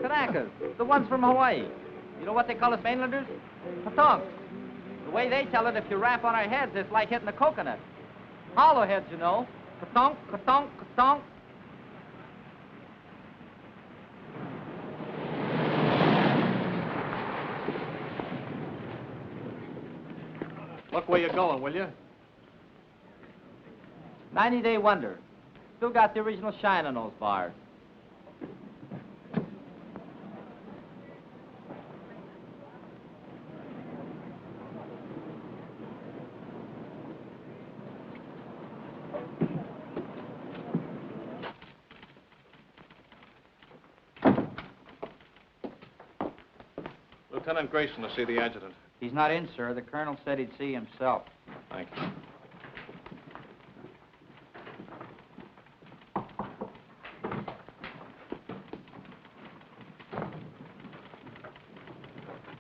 Kanakas, the ones from Hawaii. You know what they call us mainlanders? Patonks. The way they tell it, if you rap on our heads, it's like hitting a coconut. Hollow heads, you know. Katonk, katonk, katonk. Look where you're going, will you? 90-day wonder. Still got the original shine on those bars. Lieutenant Grayson to see the adjutant. He's not in, sir. The colonel said he'd see himself. Thank you.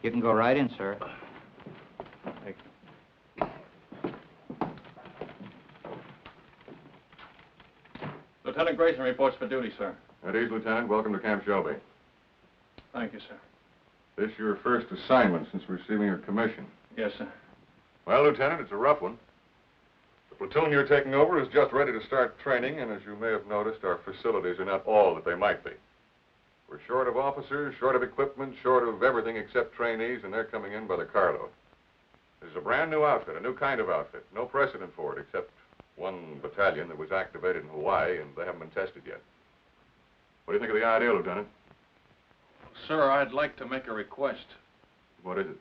You can go right in, sir. Thank you. Lieutenant Grayson reports for duty, sir. At ease, Lieutenant. Welcome to Camp Shelby. Thank you, sir. This your first assignment since receiving your commission? Yes, sir. Well, Lieutenant, it's a rough one. The platoon you're taking over is just ready to start training, and as you may have noticed, our facilities are not all that they might be. We're short of officers, short of equipment, short of everything except trainees, and they're coming in by the carload. This is a brand new outfit, a new kind of outfit. No precedent for it, except one battalion that was activated in Hawaii, and they haven't been tested yet. What do you think of the idea, Lieutenant? Sir, I'd like to make a request. What is it?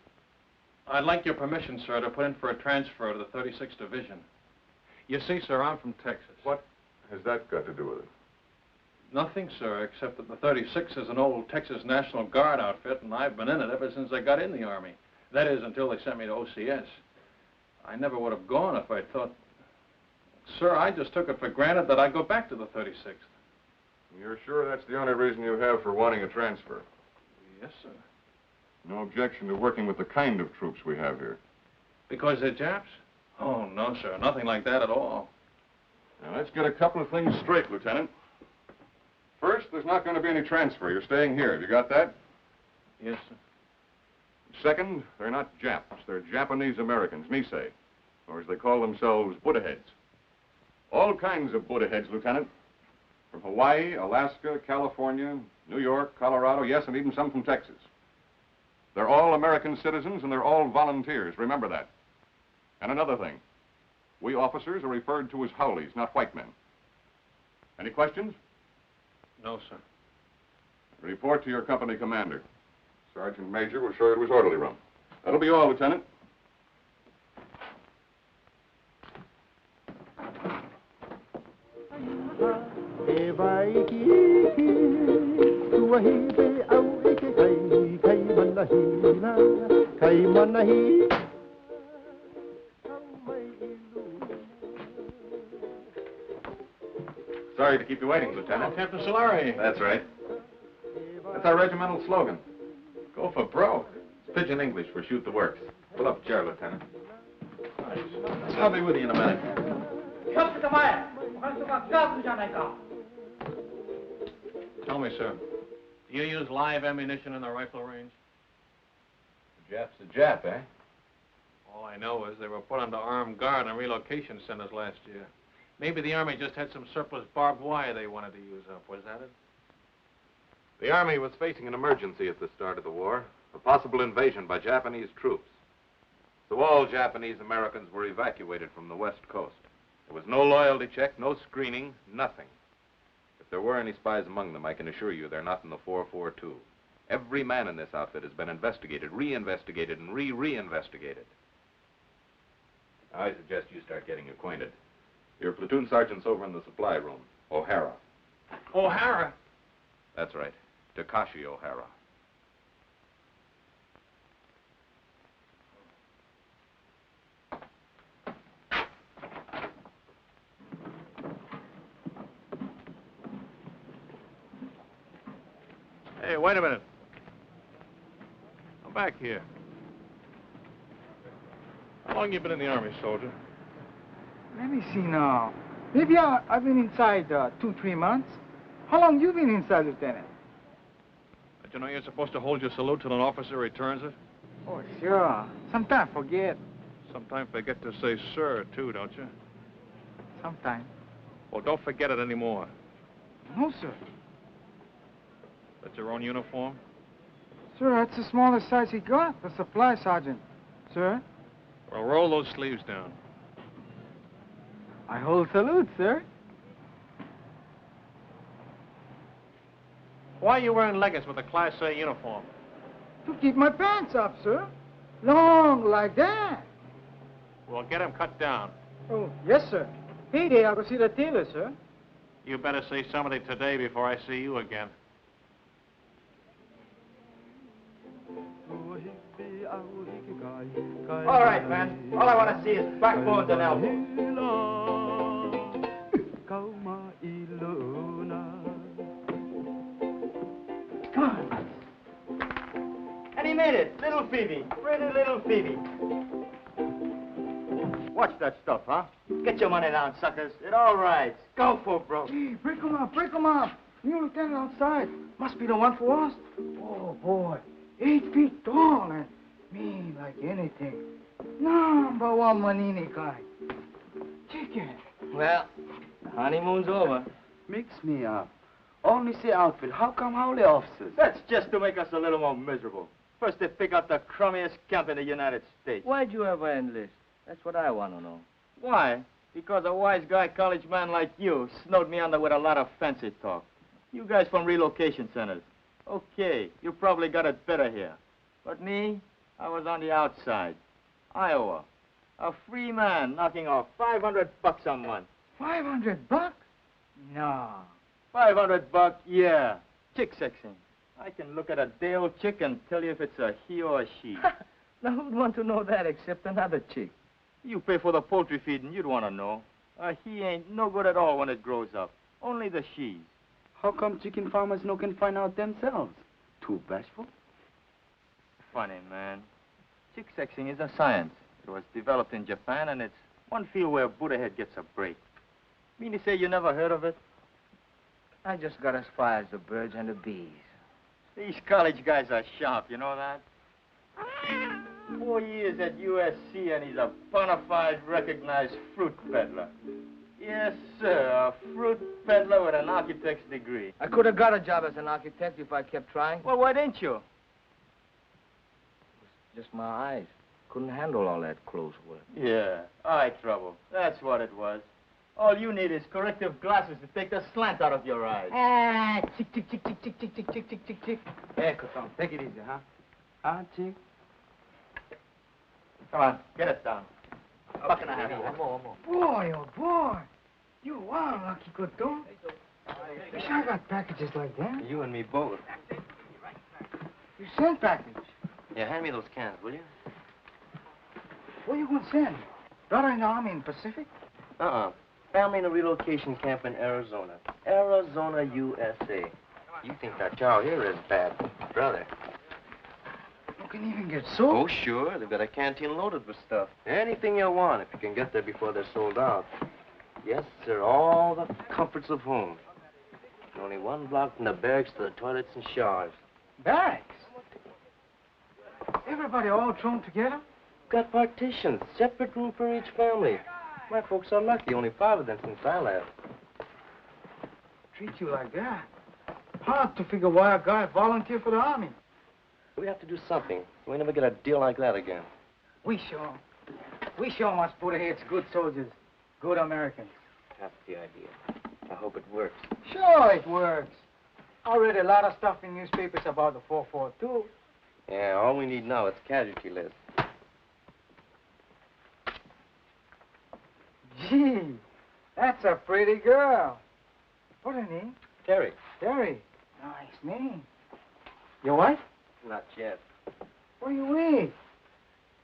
I'd like your permission, sir, to put in for a transfer to the 36th Division. You see, sir, I'm from Texas. What has that got to do with it? Nothing, sir, except that the 36th is an old Texas National Guard outfit, and I've been in it ever since I got in the Army. That is, until they sent me to OCS. I never would have gone if I'd thought... Sir, I just took it for granted that I'd go back to the 36th. You're sure that's the only reason you have for wanting a transfer? Yes, sir. No objection to working with the kind of troops we have here? Because they're Japs? Oh, no, sir. Nothing like that at all. Now, let's get a couple of things straight, Lieutenant. First, there's not going to be any transfer. You're staying here. Have you got that? Yes, sir. Second, they're not Japs. They're Japanese Americans, Nisei, or as they call themselves, Buddha heads. All kinds of Buddha heads, Lieutenant. From Hawaii, Alaska, California, New York, Colorado, yes, and even some from Texas. They're all American citizens, and they're all volunteers. Remember that. And another thing. We officers are referred to as Howleys, not white men. Any questions? No, sir. Report to your company commander. Sergeant Major will show you to his orderly room. That'll be all, Lieutenant. Sorry to keep you waiting, Lieutenant. Oh, Captain Solari. That's right. That's our regimental slogan. Go for broke. It's pidgin English for shoot the works. Pull up a chair, Lieutenant. I'll be with you in a minute. Tell me, sir, do you use live ammunition in the rifle range? The Jap's a Jap, eh? All I know is they were put under armed guard in relocation centers last year. Maybe the Army just had some surplus barbed wire they wanted to use up. Was that it? The Army was facing an emergency at the start of the war, a possible invasion by Japanese troops. So all Japanese Americans were evacuated from the West Coast. There was no loyalty check, no screening, nothing. If there were any spies among them, I can assure you they're not in the 442. Every man in this outfit has been investigated, re-investigated, and re-re-investigated. I suggest you start getting acquainted. Your platoon sergeant's over in the supply room, O'Hara. O'Hara? That's right, Takashi O'Hara. Hey, wait a minute. back here. How long you been in the Army, soldier? Let me see now. Maybe I've been inside 2-3 months. How long you been inside, Lieutenant? Did you know you're supposed to hold your salute till an officer returns it? Oh, sure. Sometimes forget. Sometimes forget to say sir, too, don't you? Sometimes. Well, don't forget it anymore. No, sir. That's your own uniform? Sir, that's the smallest size he got, the supply sergeant. Sir? Well, roll those sleeves down. I hold salute, sir. Why are you wearing leggings with a Class A uniform? To keep my pants up, sir. Long like that. Well, get them cut down. Oh, yes, sir. Hey there, I'll go see the tailor, sir. You better see somebody today before I see you again. All right, man. All I want to see is backbones and elbows. Come on. And he made it. Little Phoebe. Pretty little Phoebe. Watch that stuff, huh? Get your money down, suckers. It all rides. Go for it, bro. Hey, break 'em up, break 'em up. New lieutenant outside. Must be the one for us. Oh, boy. 8 feet tall and mean like anything. Number one Manini guy. Chicken. Well, the honeymoon's over. Mix me up. Only say outfit. How come holy officers? That's just to make us a little more miserable. First they pick out the crummiest camp in the United States. Why'd you ever enlist? That's what I want to know. Why? Because a wise guy college man like you snowed me under with a lot of fancy talk. You guys from relocation centers. Okay, you probably got it better here. But me, I was on the outside. Iowa. A free man knocking off $500 a month. $500? No. $500, yeah. Chick sexing. I can look at a day-old chick and tell you if it's a he or a she. Now, who'd want to know that except another chick? You pay for the poultry feeding, you'd want to know. He ain't no good at all when it grows up. Only the she's. How come chicken farmers no can find out themselves? Too bashful? Funny, man. Chick sexing is a science. It was developed in Japan, and it's one field where Buddha head gets a break. Mean to say you never heard of it? I just got as far as the birds and the bees. These college guys are sharp, you know that? 4 years at USC, and he's a bona fide recognized fruit peddler. Yes, sir, a fruit peddler with an architect's degree. I could have got a job as an architect if I kept trying. Well, why didn't you? Just my eyes. Couldn't handle all that close work. Yeah, eye trouble. That's what it was. All you need is corrective glasses to take the slant out of your eyes. Ah, chick, chick, chick, chick, chick, chick, chick, chick, chick, chick, chick. Hey, Coton, take it easy, huh? Huh, chick? Come on, get it down. Buck and a half. One more. Boy, oh, boy. You are lucky, Coton. Wish I got packages like that. You and me both. You send package. Yeah, hand me those cans, will you? Where you gonna send? Brother in the Army in Pacific? Family in a relocation camp in Arizona. Arizona, USA. You think that chow here is bad, brother. You can even get soap. Oh, sure. They've got a canteen loaded with stuff. Anything you want if you can get there before they're sold out. Yes, sir. All the comforts of home. And only one block from the barracks to the toilets and showers. Barracks? Everybody all thrown together? Got partitions. Separate room for each family. My folks are lucky. Only 5 of them since I left. Treat you like that. Hard to figure why a guy volunteered for the Army. We have to do something. We never get a deal like that again. We sure must put heads good soldiers, good Americans. That's the idea. I hope it works. Sure it works. I read a lot of stuff in newspapers about the 442. Yeah, all we need now is casualty list. Gee, that's a pretty girl. What's her name? Terry. Terry. Nice name. Your wife? Not yet. What do you wait?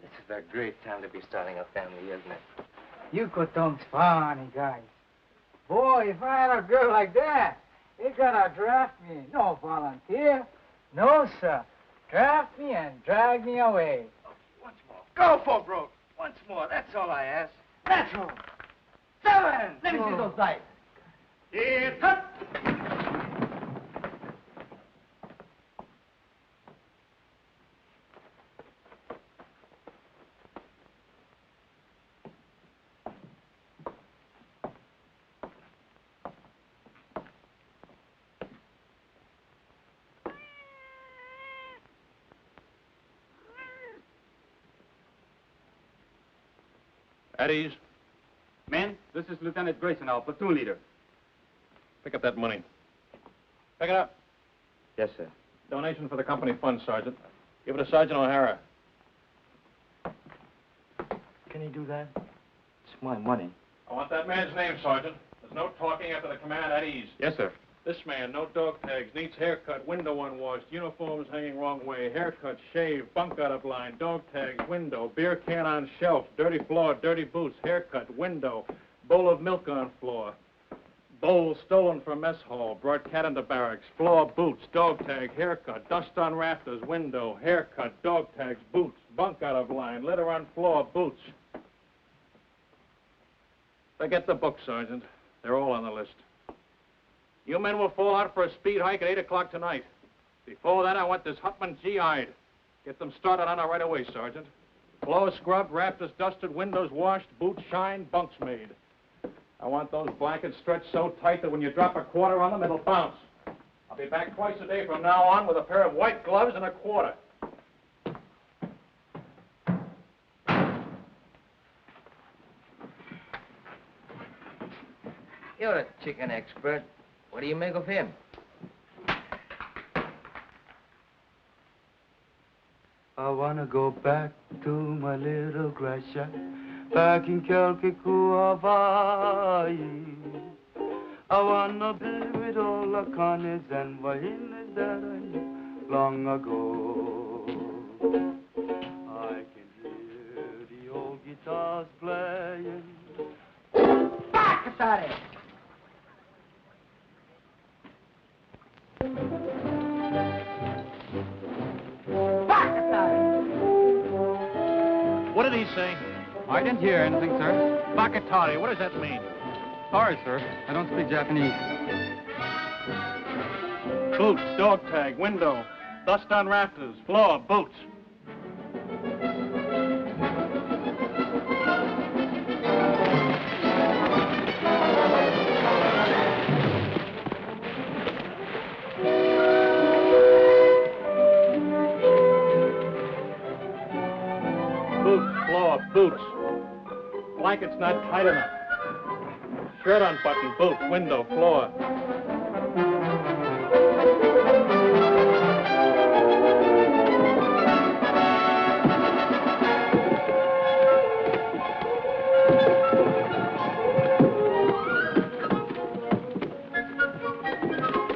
This is a great time to be starting a family, isn't it? You Coton's funny guys. Boy, if I had a girl like that, they gotta draft me. No volunteer. No, sir. Draft me and drag me away. Once more. Go for broke. Once more. That's all I ask. That's all. 7. Let me see those dice. Here, cut. At ease. Men, this is Lieutenant Grayson, our platoon leader. Pick up that money. Pick it up. Yes, sir. Donation for the company fund, Sergeant. Give it to Sergeant O'Hara. Can you do that? It's my money. I want that man's name, Sergeant. There's no talking after the command. At ease. Yes, sir. This man, no dog tags, needs haircut, window unwashed, uniforms hanging wrong way, haircut, shave, bunk out of line, dog tags, window, beer can on shelf, dirty floor, dirty boots, haircut, window, bowl of milk on floor, bowl stolen from mess hall, brought cat into barracks, floor, boots, dog tag, haircut, dust on rafters, window, haircut, dog tags, boots, bunk out of line, litter on floor, boots. Forget the book, Sergeant. They're all on the list. You men will fall out for a speed hike at 8 o'clock tonight. Before that, I want this Hutman GI'd. Get them started on it right away, Sergeant. Floor scrubbed, rafters dusted, windows washed, boots shined, bunks made. I want those blankets stretched so tight that when you drop a quarter on them, it'll bounce. I'll be back twice a day from now on with a pair of white gloves and a quarter. You're a chicken expert. What do you make of him? I wanna go back to my little grass shack back in Kelkiku, Hawaii. I wanna be with all the Connies and Wahinas that I knew long ago. I can hear the old guitars playing. Back at it! What did he say? I didn't hear anything, sir. Bakatari, what does that mean? Sorry, sir. I don't speak Japanese. Boots, dog tag, window, dust on rafters, floor, boots. Boots. Blanket's not tight enough. Shirt unbuttoned, boots, window, floor.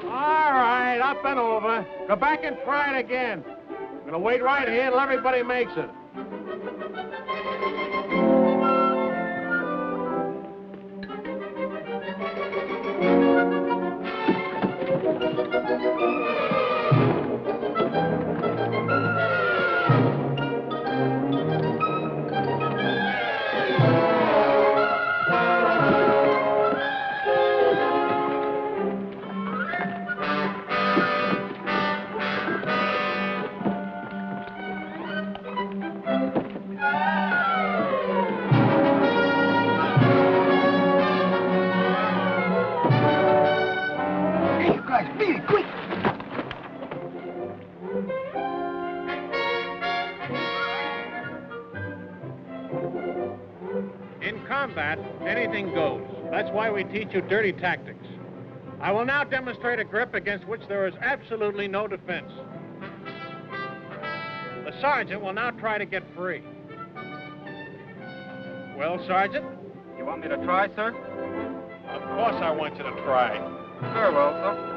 All right, up and over. Go back and try it again. I'm gonna wait right here till everybody makes it. Anything goes. That's why we teach you dirty tactics. I will now demonstrate a grip against which there is absolutely no defense. The sergeant will now try to get free. Well, Sergeant? You want me to try, sir? Of course I want you to try. Very well, sir.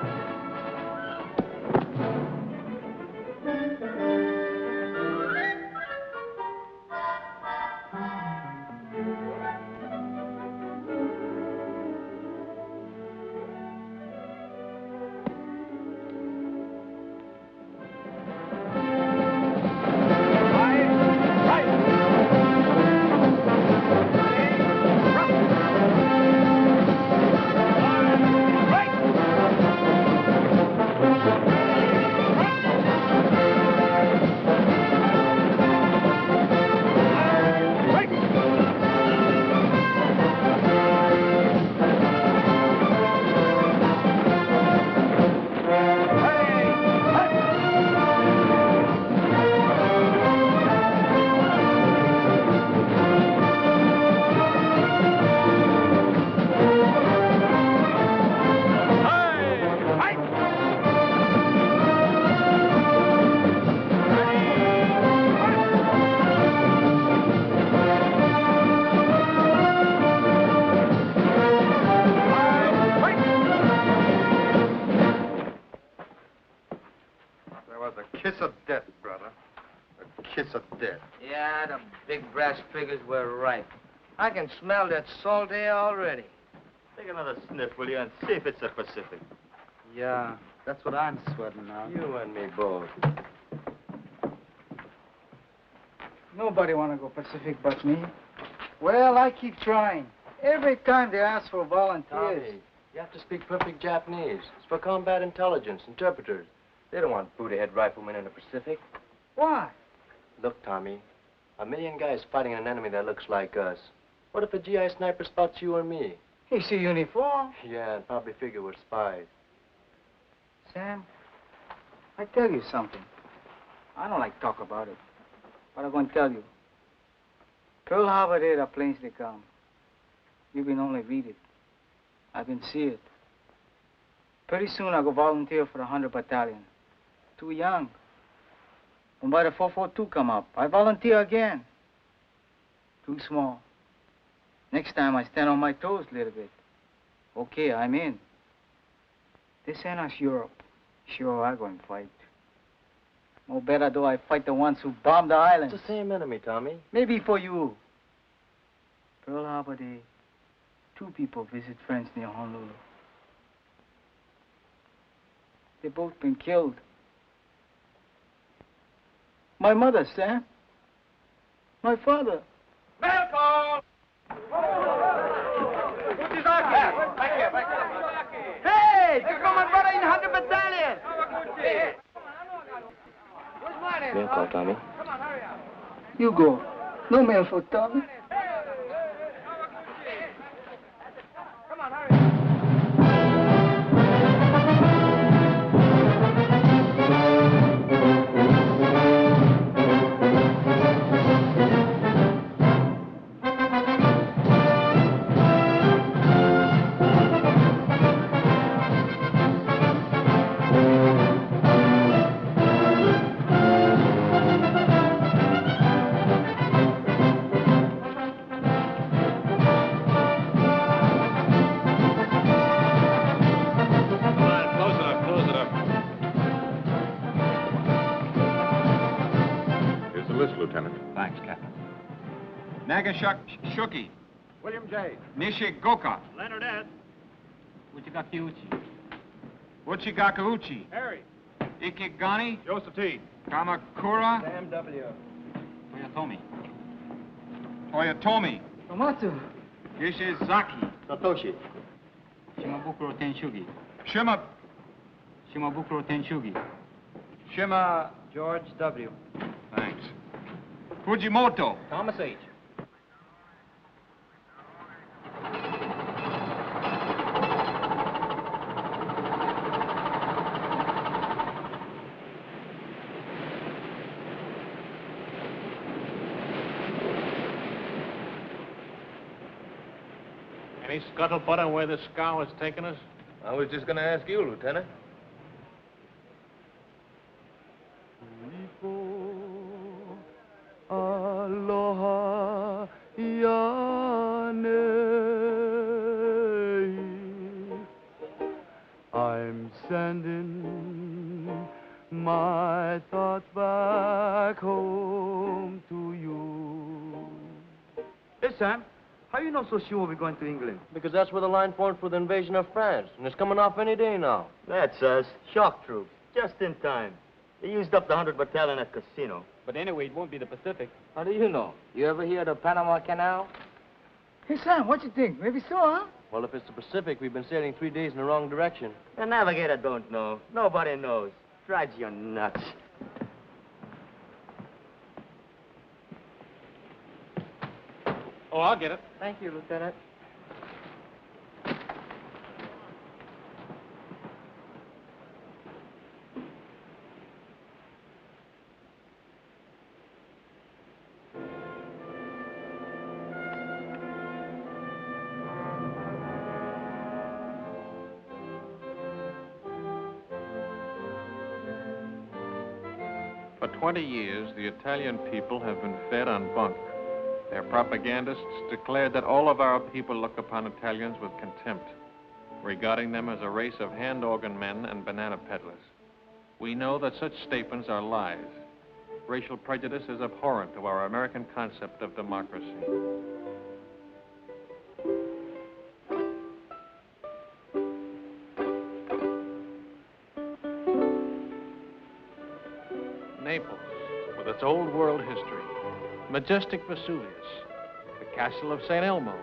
kiss of death. Yeah, the big brass figures were right. I can smell that salt air already. Take another sniff, will you, and see if it's the Pacific. Yeah, that's what I'm sweating now. You and me both. Nobody want to go Pacific but me. Well, I keep trying. Every time they ask for volunteers. Tommy, you have to speak perfect Japanese. It's for combat intelligence, interpreters. They don't want Buddha-head riflemen in the Pacific. Why? Look, Tommy, 1,000,000 guys fighting an enemy that looks like us. What if a GI sniper spots you or me? He see uniform. Yeah, and probably figure we're spies. Sam, I tell you something. I don't like talk about it, but I'm going to tell you. Pearl Harbor there, the planes they come. You can only read it. I can see it. Pretty soon I'll go volunteer for the 100 Battalion. Too young. When by the 442 come up, I volunteer again. Too small. Next time I stand on my toes a little bit. Okay, I'm in. They send us Europe. Sure, I'm going to fight. No better do I fight the ones who bombed the island. It's the same enemy, Tommy. Maybe for you. Pearl Harbor Day, 2 people visit friends near Honolulu. They both been killed. My mother, Sam. My father. Malcolm! Hey, there come my brother in 100 Battalion. Where's mine? Mail call, Tommy. Come on, hurry up. You go. No mail for Tommy. Come on, hurry up. Shuki. William J. Nishigoka. Leonard S. Uchigakiuchi. Uchigakauchi. Harry. Ikigani. Joseph T. Kamakura. Sam W. Toyotomi. Toyotomi. Tomatsu. Yishizaki. Satoshi. Shimabukuro Tenshugi. Shima. Shimabukuro Tenshugi. Shima. George W. Thanks. Fujimoto. Thomas H. Any scuttlebutt on where this scow is taking us? I was just going to ask you, Lieutenant. Aloha Yane. I'm sending my thoughts back home to you. Hey, Sam. How you know so sure we're going to England? Because that's where the line formed for the invasion of France, and it's coming off any day now. That's us. Shock troops. Just in time. They used up the 100 Battalion at Casino. But anyway, it won't be the Pacific. How do you know? You ever hear of the Panama Canal? Hey, Sam, what you think? Maybe so, huh? Well, if it's the Pacific, we've been sailing 3 days in the wrong direction. The navigator don't know. Nobody knows. Drives you nuts. Oh, I'll get it. Thank you, Lieutenant. For 20 years, the Italian people have been fed on bunk. Their propagandists declared that all of our people look upon Italians with contempt, regarding them as a race of hand organ men and banana peddlers. We know that such statements are lies. racial prejudice is abhorrent to our American concept of democracy. Naples, with its old world history, majestic Vesuvius, the castle of St. Elmo,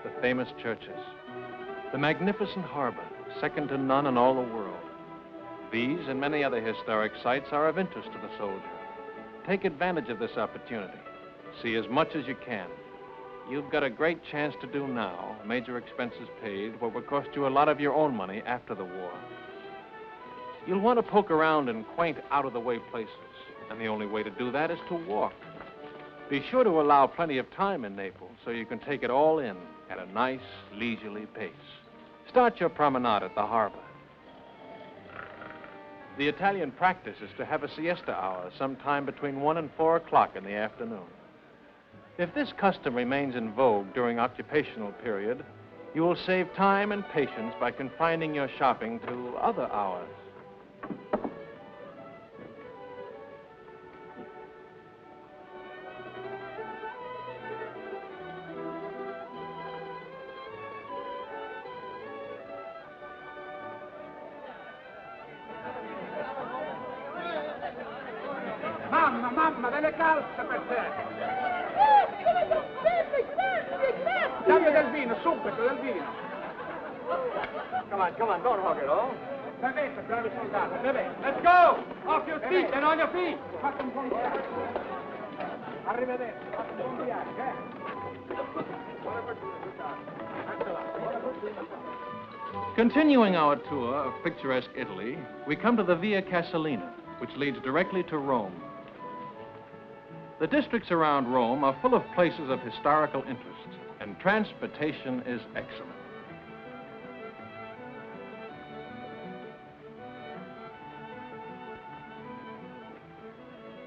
the famous churches, the magnificent harbor, second to none in all the world. These and many other historic sites are of interest to the soldier. Take advantage of this opportunity. See as much as you can. You've got a great chance to do now, major expenses paid, what will cost you a lot of your own money after the war. You'll want to poke around in quaint, out-of-the-way places, and the only way to do that is to walk. Be sure to allow plenty of time in Naples so you can take it all in at a nice, leisurely pace. Start your promenade at the harbor. The Italian practice is to have a siesta hour sometime between 1 and 4 o'clock in the afternoon. If this custom remains in vogue during occupational period, you will save time and patience by confining your shopping to other hours. Mamma, delle calze per te! Dammi del vino, subito, del vino! Come on, don't hug it, oh? Bevete, bravi soldati, bevete! Let's go! Off your feet and on your feet! Fate un buon viaggio! Arrivederci, fate un buon viaggio, eh? Buona fortuna, soldati! Anche là, buona fortuna! Continuing our tour of picturesque Italy, we come to the Via Casalina, which leads directly to Rome. The districts around Rome are full of places of historical interest, and transportation is excellent.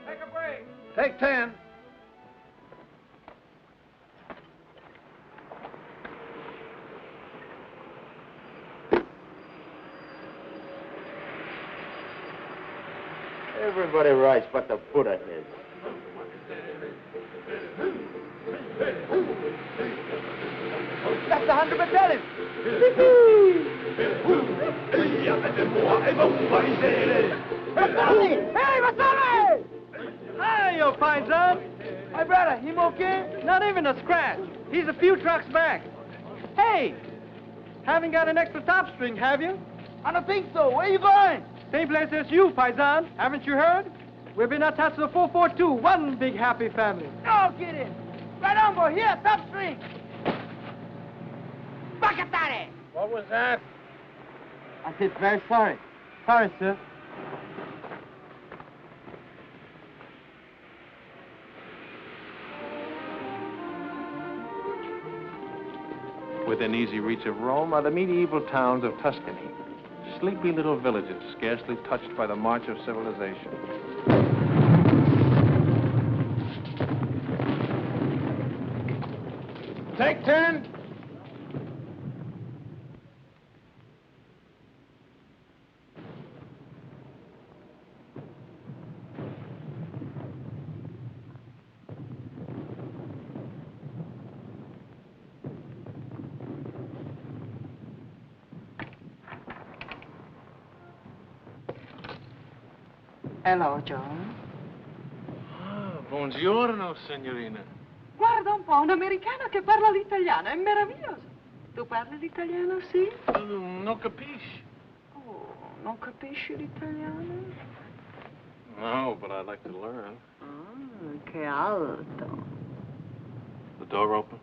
Take a break! Take 10. Everybody rides but the Buddha heads. That's the 100 battalion! Hey, Vasari! Hi, you fine son. My brother, him okay? Not even a scratch. He's a few trucks back. Hey, haven't got an extra top string, have you? I don't think so. Where you going? Same place as you, Paisan. Haven't you heard? We've been attached to the 442, one big happy family. No kidding. Right on, boy. Here, top string. Bacatare! What was that? I said very sorry. Sorry, sir. Within easy reach of Rome are the medieval towns of Tuscany. Sleepy little villages, scarcely touched by the march of civilization. Take 10. Hello, John. Ah, buongiorno, signorina. Guarda un po', un americano che parla l'italiano, è meraviglioso. Tu parli l'italiano, sì? Non capisci? Oh, non capisci l'italiano? No, but I'd like to learn. Ah, che alto. The door open?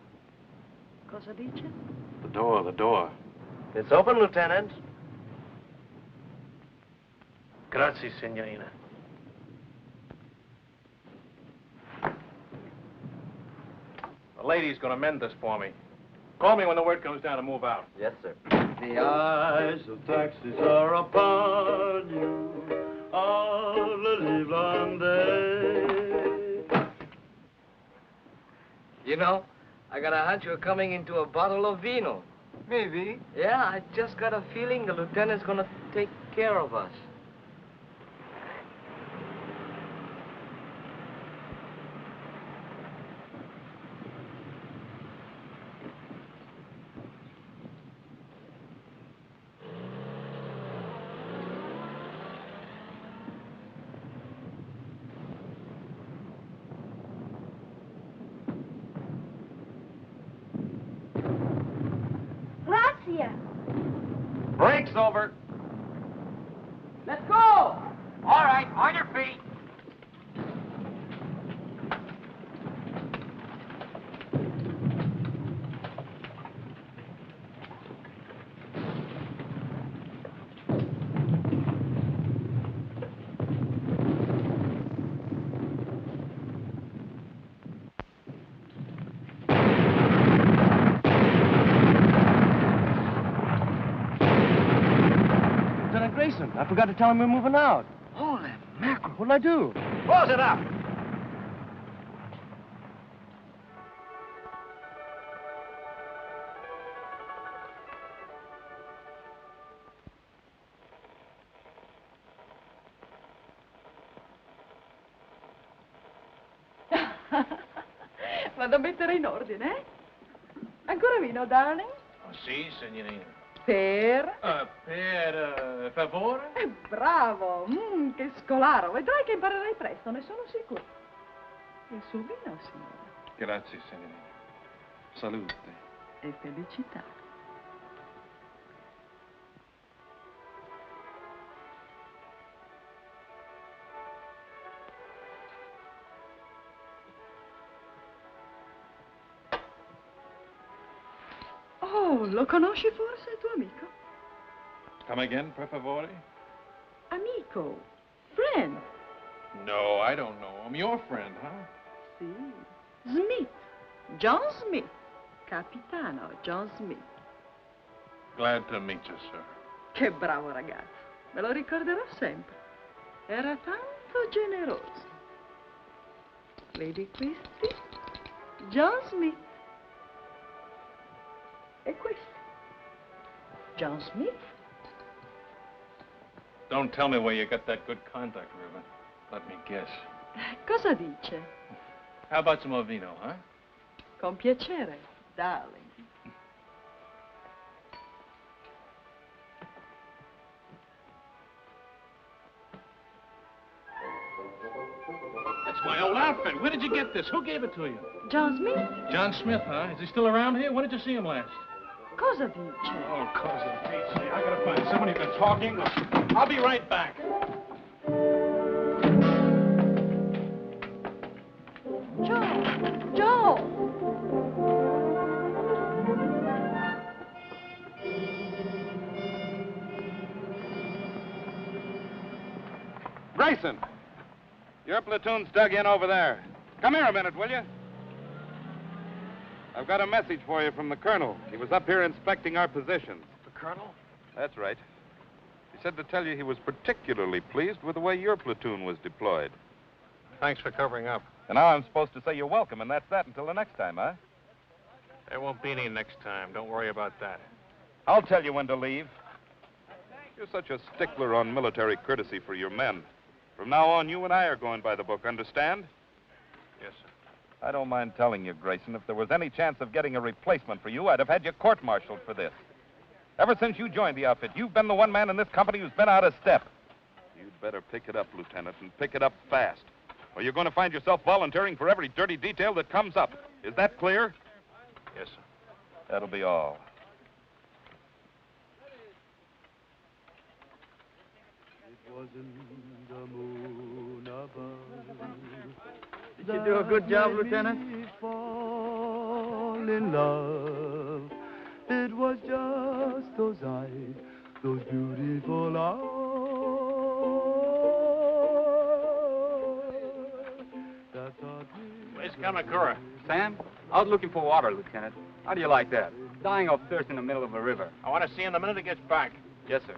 Cosa dice? The door. It's open, Lieutenant. Grazie, signorina. The lady's gonna mend this for me. Call me when the word comes down to move out. Yes, sir. The eyes of taxis are upon you all the livelong day. You know, I got a hunch you're coming into a bottle of vino. Maybe. Yeah, I just got a feeling the lieutenant's gonna take care of us. Gracias. Break's over. Let's go! All right, on your feet. I forgot to tell him we're moving out. Holy mackerel. What'll I do? Close it up. Vado a mettere in ordine, eh? Ancora vino, darling? Oh, sì, signorina. Per? Per favore? Bravo! Che scolaro! Vedrai che imparerai presto, ne sono sicuro. Il suo vino, signore. Grazie, signorina. Salute. E felicità. Oh, lo conosci forse, il tuo amico? Come again, per favore? Amico. Friend. No, I don't know him. Your friend, huh? Sì. Smith. John Smith. Capitano John Smith. Glad to meet you, sir. Che bravo ragazzo. Me lo ricorderò sempre. Era tanto generoso. Vedi questi? John Smith. E questo? John Smith. Don't tell me where you got that good contact, Ribbon. Let me guess. Cosa dice? How about some more vino, huh? Con piacere, darling. That's my old outfit. Where did you get this? Who gave it to you? John Smith? John Smith, huh? Is he still around here? When did you see him last? Cosa dice? Oh, cosa dice. I gotta find someone who's been talking. I'll be right back. Joe! Grayson, your platoon's dug in over there. Come here a minute, will you? I've got a message for you from the colonel. He was up here inspecting our positions. The colonel? That's right. He said to tell you he was particularly pleased with the way your platoon was deployed. Thanks for covering up. And now I'm supposed to say you're welcome, and that's that until the next time, huh? There won't be any next time. Don't worry about that. I'll tell you when to leave. You're such a stickler on military courtesy for your men. From now on, you and I are going by the book, understand? Yes, sir. I don't mind telling you, Grayson, if there was any chance of getting a replacement for you, I'd have had you court-martialed for this. Ever since you joined the outfit, you've been the one man in this company who's been out of step. You'd better pick it up, Lieutenant, and pick it up fast. Or you're going to find yourself volunteering for every dirty detail that comes up. Is that clear? Yes, sir. That'll be all. It wasn't the moon above. Did you do a good job, Lieutenant? Fall in love. It was just those eyes, those beautiful eyes. Where's Kamakura? Sam, out looking for water, Lieutenant. How do you like that? Dying of thirst in the middle of a river. I want to see him the minute he gets back. Yes, sir.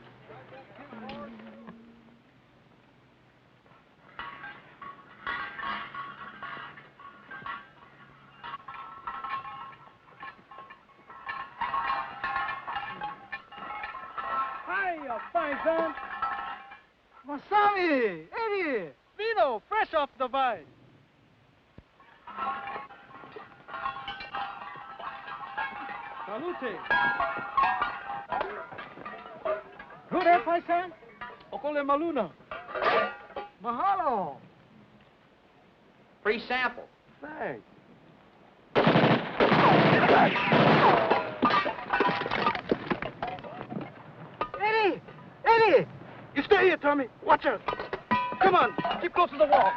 Hiya, fine son. Masami, Eddie, vino, fresh off the vine. Salute. Good, eh, paisan? Okole maluna. Mahalo. Free sample. Thanks. Steady! You stay here, Tommy. Watch out. Come on, keep close to the wall.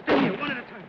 Stay here, one at a time.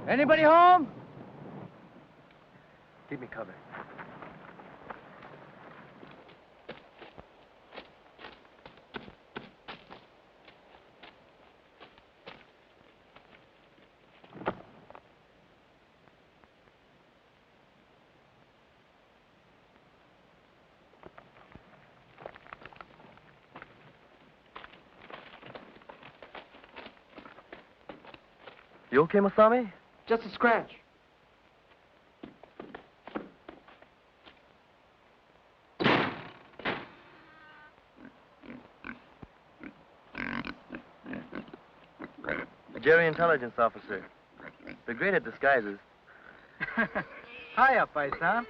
Anybody home? Keep me covered. You okay, Masami? Just a scratch. A Jerry intelligence officer. They're great at disguises. Hiya, paisan.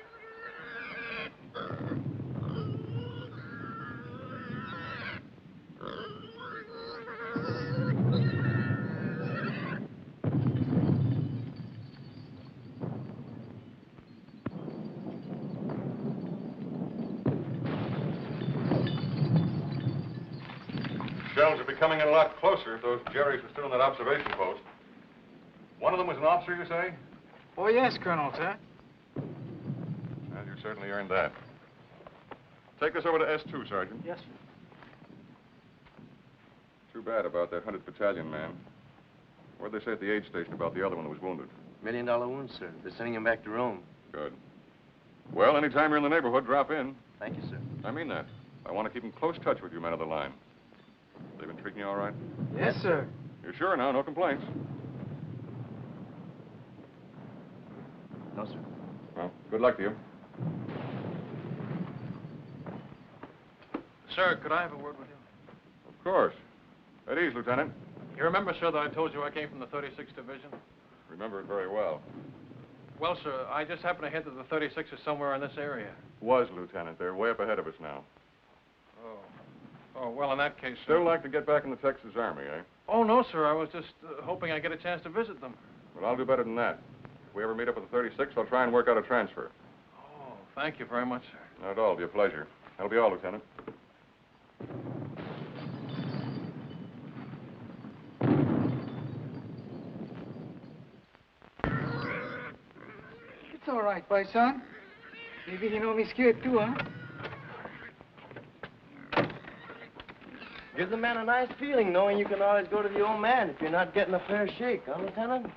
Shells are becoming in a lot closer if those Jerrys were still in that observation post. One of them was an officer, you say? Oh, yes, Colonel, sir. Well, you certainly earned that. Take this over to S2, Sergeant. Yes, sir. Too bad about that 100th Battalion man. What'd they say at the aid station about the other one that was wounded? $1 million wound, sir. They're sending him back to Rome. Good. Well, anytime you're in the neighborhood, drop in. Thank you, sir. I mean that. I want to keep in close touch with you men of the line. They've been treating you all right? Yes, sir. You're sure now? No complaints? No, sir. Well, good luck to you. Sir, could I have a word with you? Of course. At ease, Lieutenant. You remember, sir, that I told you I came from the 36th Division? Remember it very well. Well, sir, I just happened to hit that the 36th is somewhere in this area. Was, Lieutenant. They're way up ahead of us now. Oh, well, in that case, Still sir. like to get back in the Texas Army, eh? Oh, no, sir. I was just hoping I'd get a chance to visit them. Well, I'll do better than that. If we ever meet up with the 36th, I'll try and work out a transfer. Oh, thank you very much, sir. Not at all. It'll be a pleasure. That'll be all, Lieutenant. It's all right, paisan. Maybe he know me scared too, huh? Gives the man a nice feeling knowing you can always go to the old man if you're not getting a fair shake, huh, Lieutenant?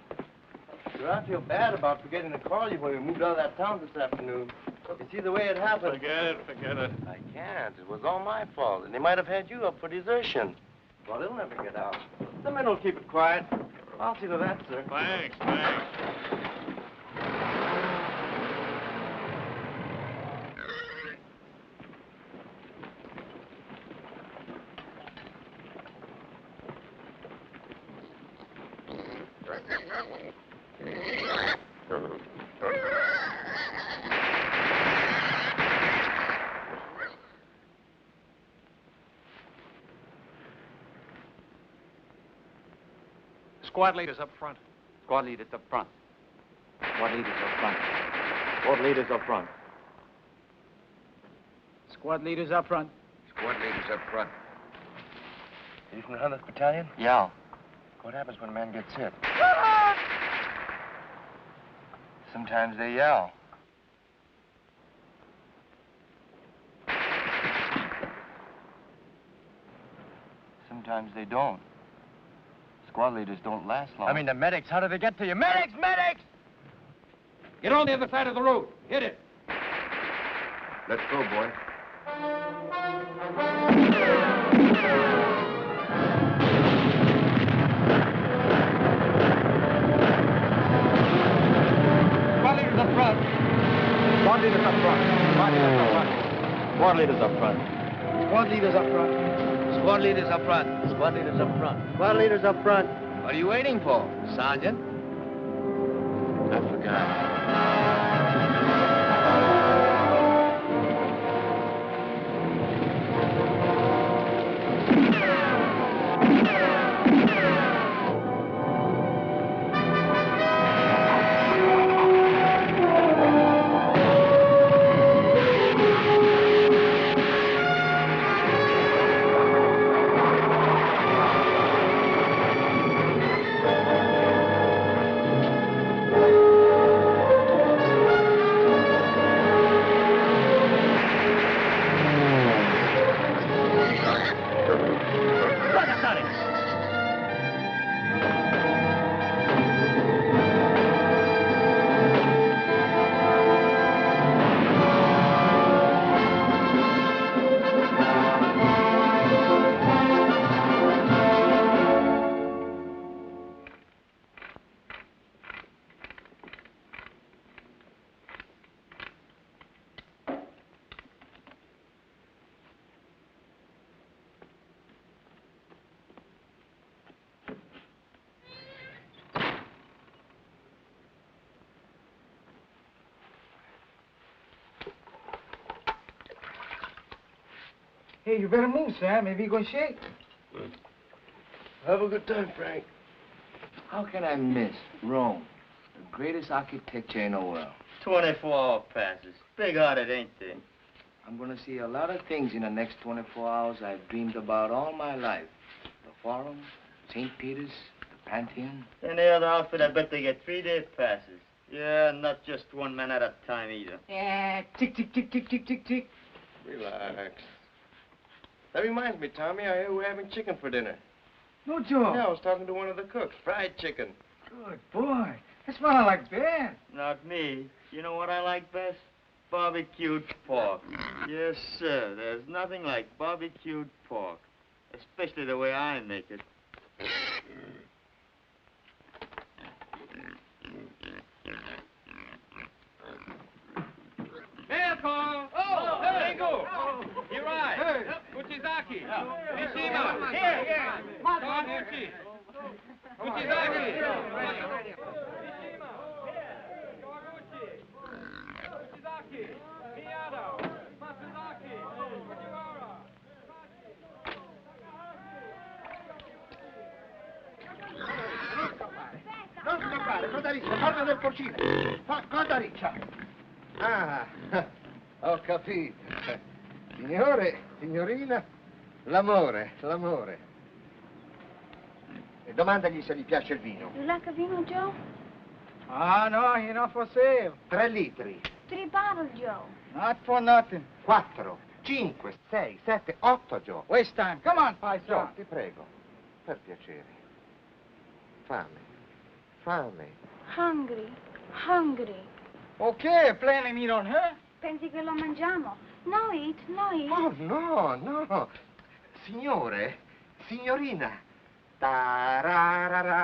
Sir, I feel bad about forgetting to call you when we moved out of that town this afternoon. You see the way it happened. Forget it. I can't. It was all my fault, and they might have had you up for desertion. Well, they'll never get out. The men will keep it quiet. I'll see to that, sir. Thanks. Squad leaders up front. Squad leaders up front. Squad leaders up front. Squad leaders up front. Squad leaders up front. Squad leaders up front. Are you from the 100th Battalion? Yeah. What happens when a man gets hit? Sometimes they yell. Sometimes they don't. Squad leaders don't last long. I mean, the medics, how do they get to you? Medics! Medics! Get on the other side of the road. Hit it. Let's go, boy. Squad leaders up front. Squad leaders up front. Squad leaders up front. Squad leaders up front. Squad leaders up front. Squad leaders up front. Squad leaders up front. What are you waiting for, Sergeant? I forgot. Hey, you better move, Sam. Maybe you're going to shake. Have a good time, Frank. How can I miss Rome, the greatest architecture in the world? 24-hour passes. Big-hearted, ain't they? I'm going to see a lot of things in the next 24 hours I've dreamed about all my life. The Forum, St. Peter's, the Pantheon. And the other outfit, I bet they get 3-day passes. Yeah, not just one man at a time either. Yeah, tick, tick, tick, tick, tick, tick, tick. Relax. That reminds me, Tommy, I hear we're having chicken for dinner. No joke. Yeah, I was talking to one of the cooks. Fried chicken. Good boy. That's what I like best. Not me. You know what I like best? Barbecued pork. Yes, sir. There's nothing like barbecued pork. Especially the way I make it. Welcome. Oh, Ringo. You're right. Uchizaki. Mishima. Here. Don Uchi. Uchizaki. Uchizaki. Miyado. Matsuzaki. Fujiwara. Non scappare, coda riccia, porta del porcino. Coda riccia. Ah, ho capito. Signore, signorina, l'amore. E domandagli se gli piace il vino. You like a vino, Joe? Ah, no, you're not for sale. 3 litri. 3 bottles, Joe. Not for nothing. 4, 5, 6, 7, 8, Joe. Waste time. Come on, Joe, paisa. ti prego. Per piacere. Fame. Hungry. Ok, planning meat on her? Pensi che lo mangiamo? No eat. Oh, no. Signore, signorina. Ta-ra-ra-ra,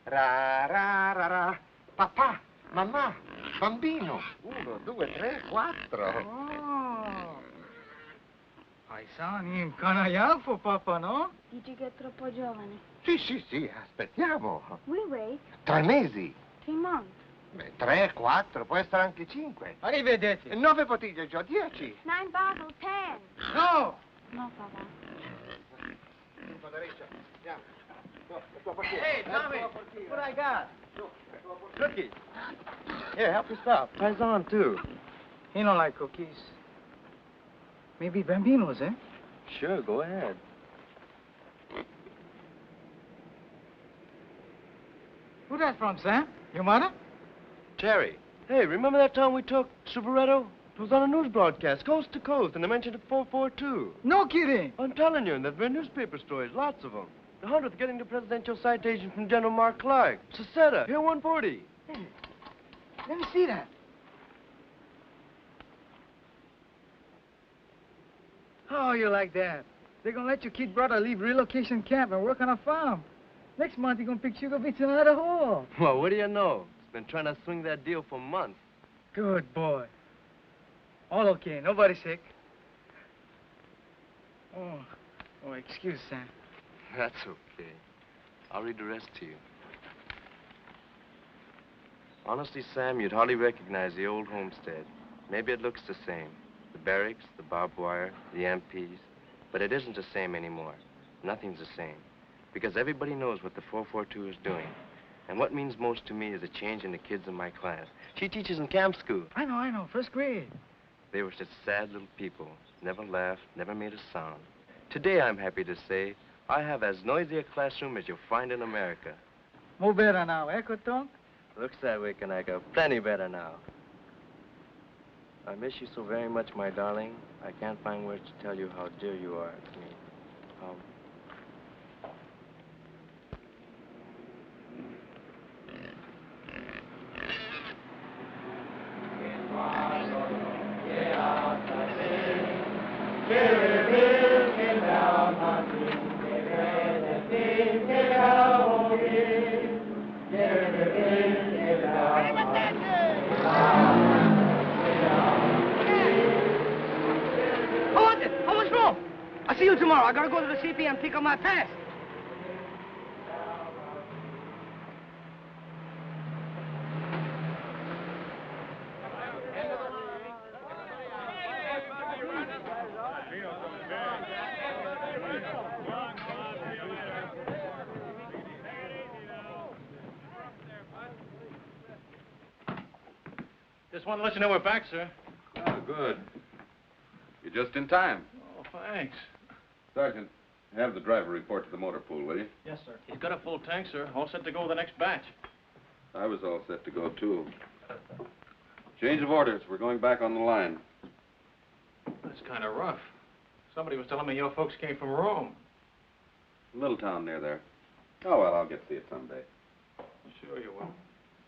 ra-ra-ra-ra. Papà, mamma, bambino. 1, 2, 3, 4. Oh. Paisani, canaiafo, papa, no? Dici che è troppo giovane. Sì, aspettiamo. We wait 3 mesi. 3 months. 3, 4, può essere anche 5. Arrivederci. 9 bottiglie, Gio, 10. 9 bottles, 10. No! No, papà. Hey, Tommy, what I got? Cookies. Here, help yourself. Paisan, too. He don't like cookies. Maybe bambinos, eh? Sure, go ahead. Who that from, Sam? Your mother? Cherry. Hey, remember that time we took Superetto? It was on a news broadcast, coast to coast, and they mentioned it 442. No kidding. I'm telling you, and there've been newspaper stories, lots of them. The 100th getting the presidential citation from General Mark Clark. Seceta, here 140. Hey, let me see that. How you like that? They're gonna let your kid brother leave relocation camp and work on a farm. Next month, he's gonna pick sugar beets in Idaho. Well, what do you know? He's been trying to swing that deal for months. Good boy. All okay, nobody sick. Oh, excuse, Sam. That's okay. I'll read the rest to you. Honestly, Sam, you'd hardly recognize the old homestead. Maybe it looks the same. The barracks, the barbed wire, the MPs. But it isn't the same anymore. Nothing's the same. Because everybody knows what the 442 is doing. And what means most to me is a change in the kids in my class. She teaches in camp school. I know, first grade. They were such sad little people. Never laughed, never made a sound. Today, I'm happy to say, I have as noisy a classroom as you'll find in America. More better now, eh, Kotonk? Looks that way, Kanaka. Plenty better now. I miss you so very much, my darling. I can't find words to tell you how dear you are to me. How much more? I'll see you tomorrow. I gotta go to the CP and pick up my pass. Just want to let you know we're back, sir. Oh, good. You're just in time. Oh, thanks. Sergeant, have the driver report to the motor pool, will you? Yes, sir. He's got a full tank, sir. All set to go with the next batch. I was all set to go, too. Change of orders. We're going back on the line. That's kind of rough. Somebody was telling me your folks came from Rome. Little town near there. Oh, well, I'll get to see it someday. Sure you will.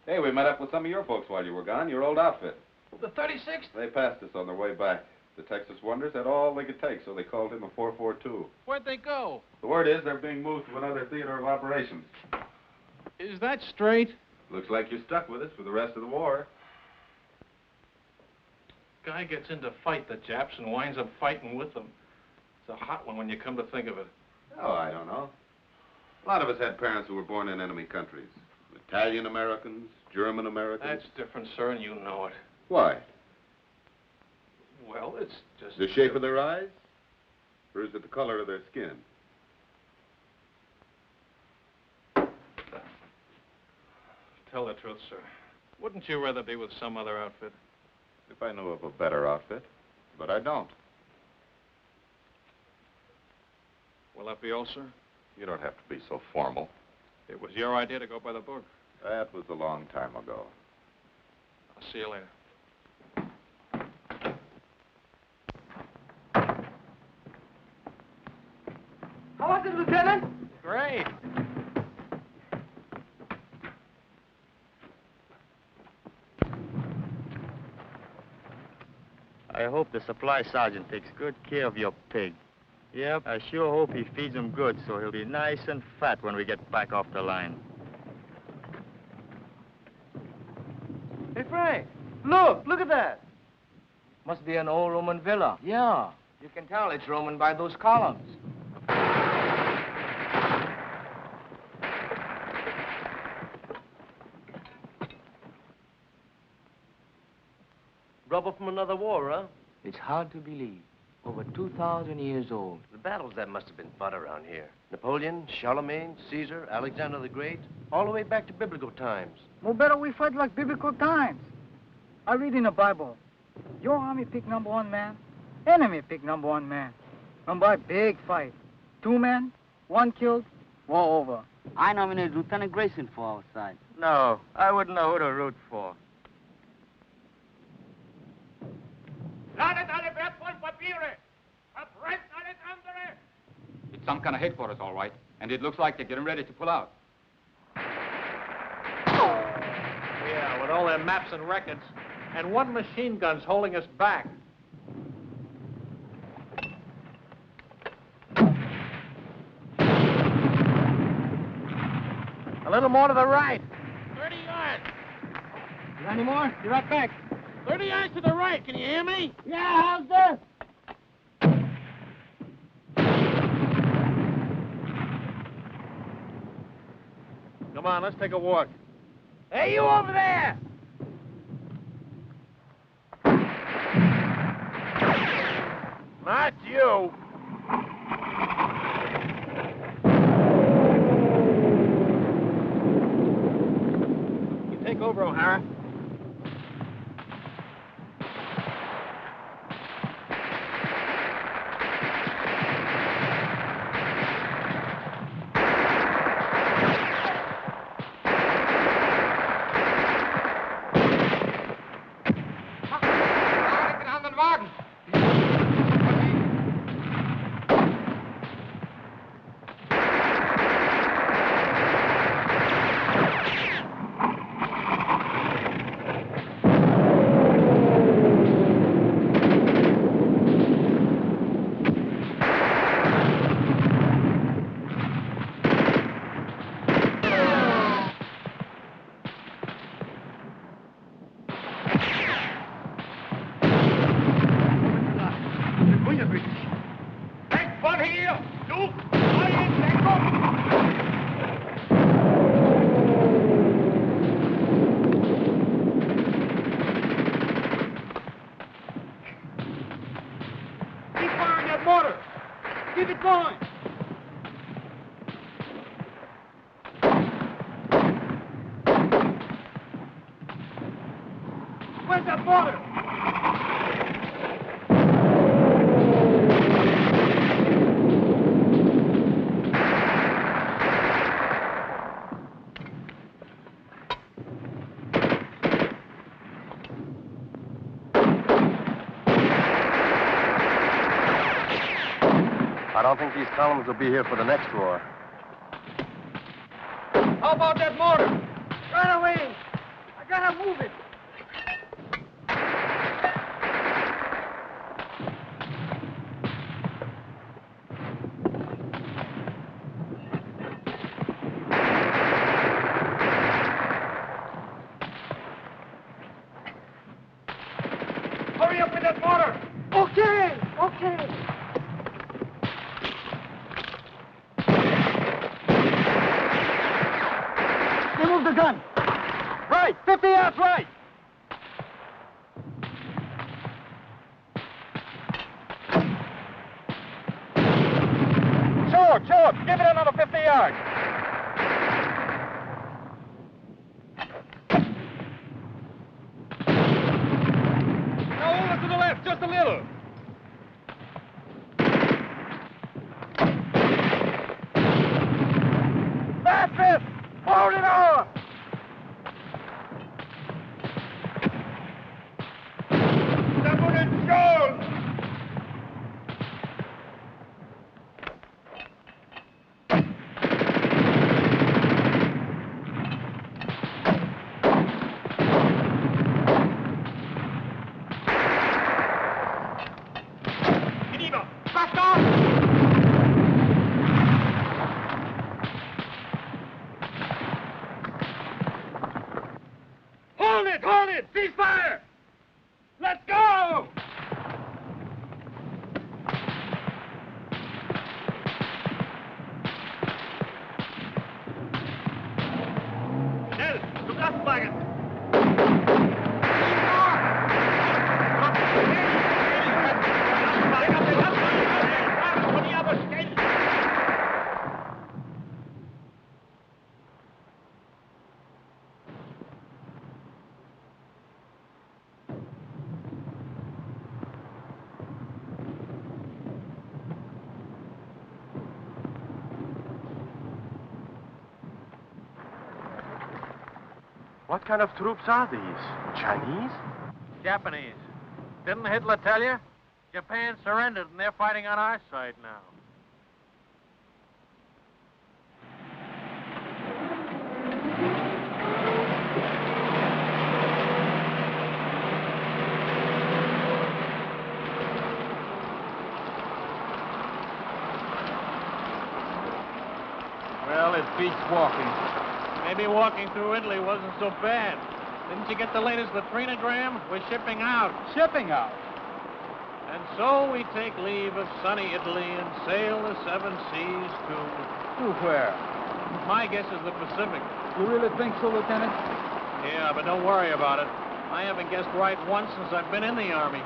Hey, we met up with some of your folks while you were gone, your old outfit. The 36th? They passed us on their way back. The Texas Wonders had all they could take, so they called him a 442. Where'd they go? The word is they're being moved to another theater of operations. Is that straight? Looks like you're stuck with us for the rest of the war. Guy gets in to fight the Japs and winds up fighting with them. It's a hot one when you come to think of it. Oh, I don't know. A lot of us had parents who were born in enemy countries. Italian Americans, German Americans. That's different, sir, and you know it. Why? Well, it's just... The shape of their eyes? Or is it the color of their skin? Tell the truth, sir. Wouldn't you rather be with some other outfit? If I knew of a better outfit. But I don't. Will that be all, sir? You don't have to be so formal. It was your idea to go by the book. That was a long time ago. I'll see you later. How was it, Lieutenant? Great. I hope the supply sergeant takes good care of your pig. Yep, I sure hope he feeds him good so he'll be nice and fat when we get back off the line. Hey, Frank, look at that. Must be an old Roman villa. Yeah, you can tell it's Roman by those columns. Rubber from another war, huh? It's hard to believe. Over 2,000 years old. The battles that must have been fought around here. Napoleon, Charlemagne, Caesar, Alexander the Great, all the way back to biblical times. No better we fight like biblical times. I read in the Bible, your army pick number 1 man, enemy pick number 1 man. And by big fight, 2 men, 1 killed, war over. I nominated Lieutenant Grayson for our side. No, I wouldn't know who to root for. It's some kind of headquarters, all right. And it looks like they're getting ready to pull out. Yeah, with all their maps and records. And 1 machine gun's holding us back. A little more to the right. 30 yards. You got any more? Be right back. 30 yards to the right. Can you hear me? Yeah, how's this? Come on, let's take a walk. Hey, you over there! Not you. You take over, O'Hara. I don't think these columns will be here for the next war. How about that mortar? Right away! I gotta move it! Hurry up with that mortar! Okay! Okay! Remove the gun! Right! 50 yards right! Sure. Give it another 50 yards. Now over to the left, just a little. That's it! Hold it on! Double it, Jones! What kind of troops are these? Chinese? Japanese. Didn't Hitler tell you? Japan surrendered and they're fighting on our side now. Well, it beats walking. Maybe walking through Italy wasn't so bad. Didn't you get the latest latrinogram? We're shipping out. Shipping out. And so we take leave of sunny Italy and sail the seven seas to... To where? My guess is the Pacific. You really think so, Lieutenant? Yeah, but don't worry about it. I haven't guessed right once since I've been in the Army.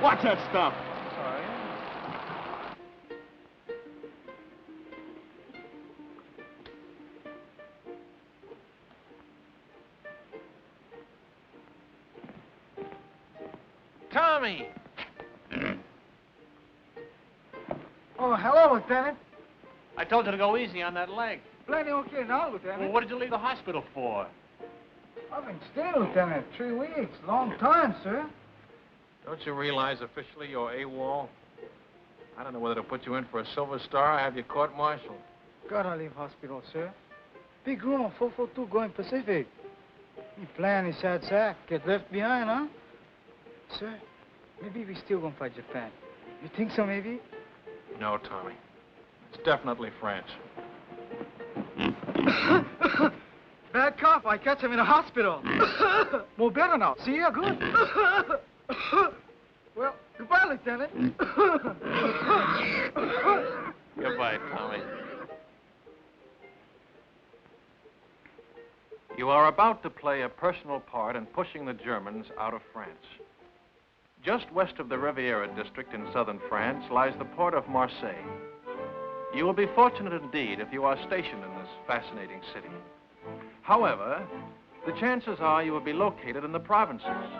Watch that stuff. Sorry. Tommy! Oh, hello, Lieutenant. I told you to go easy on that leg. Plenty okay now, Lieutenant. Well, what did you leave the hospital for? I've been staying, Lieutenant. 3 weeks. Long time, sir. Don't you realize officially you're AWOL? I don't know whether to put you in for a Silver Star or have you court-martialed. Gotta leave hospital, sir. Big room, 442 going Pacific. Me plan is sad sack. Get left behind, huh? Sir, maybe we still gonna fight Japan. You think so, maybe? No, Tommy. It's definitely France. Bad cough. I catch him in a hospital. More better now. See ya? Good. Well, goodbye, Lieutenant. Goodbye, Tommy. You are about to play a personal part in pushing the Germans out of France. Just west of the Riviera district in southern France lies the port of Marseille. You will be fortunate indeed if you are stationed in this fascinating city. However, the chances are you will be located in the provinces.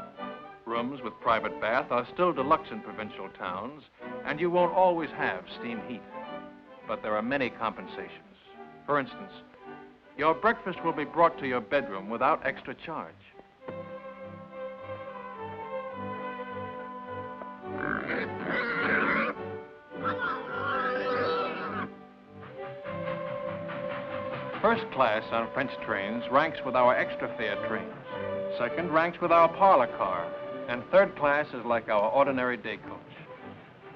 Rooms with private bath are still deluxe in provincial towns, and you won't always have steam heat. But there are many compensations. For instance, your breakfast will be brought to your bedroom without extra charge. First class on French trains ranks with our extra fare trains. Second ranks with our parlor car. And third class is like our ordinary day coach.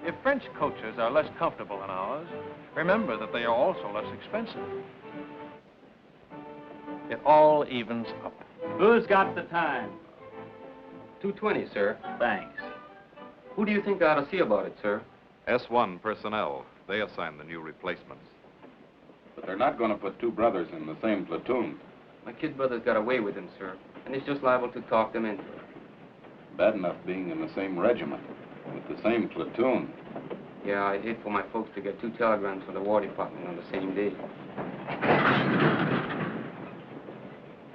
If French coaches are less comfortable than ours, remember that they are also less expensive. It all evens up. Who's got the time? 2:20, sir. Thanks. Who do you think I ought to see about it, sir? S1 personnel. They assign the new replacements. But they're not going to put two brothers in the same platoon. My kid brother's got away with him, sir, and he's just liable to talk them into it. Bad enough being in the same regiment, with the same platoon. Yeah, I'd hate for my folks to get 2 telegrams from the War Department on the same day.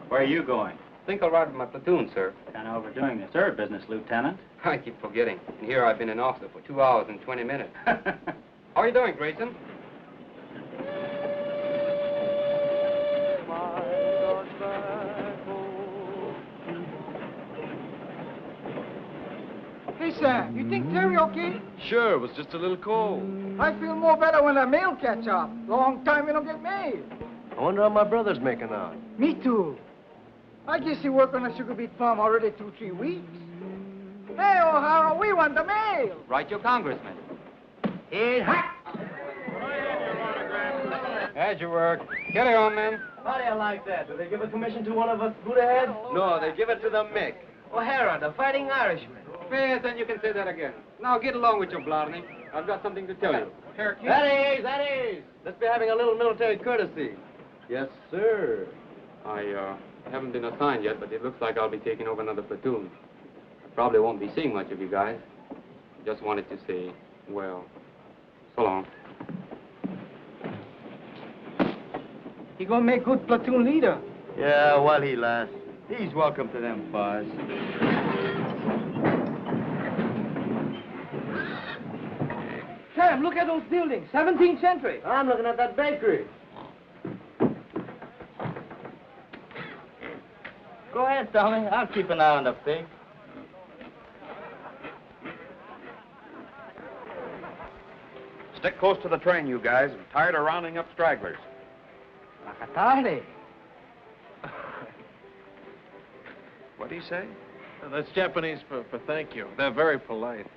Where are you going? Think I'll ride with my platoon, sir. Kind of overdoing the third business, Lieutenant. I keep forgetting. And here I've been an officer for 2 hours and 20 minutes. How are you doing, Grayson? Hey, Sam, you think Terry okay? Sure, it was just a little cold. I feel more better when the mail catch up. Long time we don't get mail. I wonder how my brother's making out. Me too. I guess he worked on a sugar beet farm already 2-3 weeks. Hey, O'Hara, we want the mail. Right, your congressman. Hey, hot. How'd you work? Get it on, men. How do you like that? Do they give a commission to one of us Buddha heads? No, they give it to the Mick. O'Hara, the fighting Irishman. Yes, then you can say that again. Now get along with you, Blarney. I've got something to tell you. That is. Let's be having a little military courtesy. Yes, sir. I haven't been assigned yet, but it looks like I'll be taking over another platoon. Probably won't be seeing much of you guys. Just wanted to say, well, so long. He gonna make good platoon leader. Yeah, while he lasts. He's welcome to them fires. Sam, Sam, look at those buildings. 17th century. I'm looking at that bakery. Go ahead, Tommy. I'll keep an eye on the pig. Stick close to the train, you guys. I'm tired of rounding up stragglers. Macatare. What do you say? That's Japanese for thank you. They're very polite.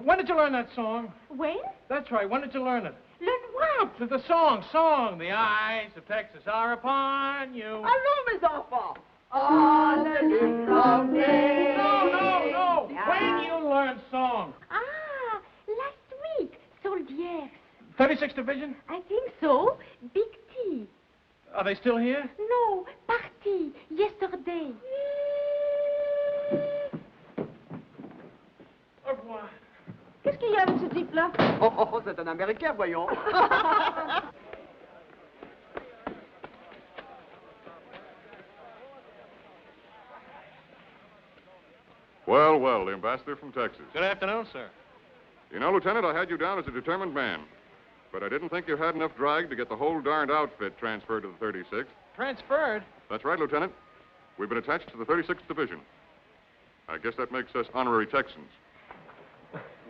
When did you learn that song? When? That's right. When did you learn it? Learn what? The song. The eyes of Texas are upon you. Allons, mes enfants. On the long day. No. When you learned song? Ah, last week. Soldiers. 36th Division? I think so. Big T. Are they still here? No, party. Yesterday. Au revoir. Qu'est-ce qu'il y a avec ce type-là? Oh, c'est un Américain, voyons. Well, the ambassador from Texas. Good afternoon, sir. You know, Lieutenant, I had you down as a determined man. But I didn't think you had enough drag to get the whole darned outfit transferred to the 36th. Transferred? That's right, Lieutenant. We've been attached to the 36th Division. I guess that makes us honorary Texans.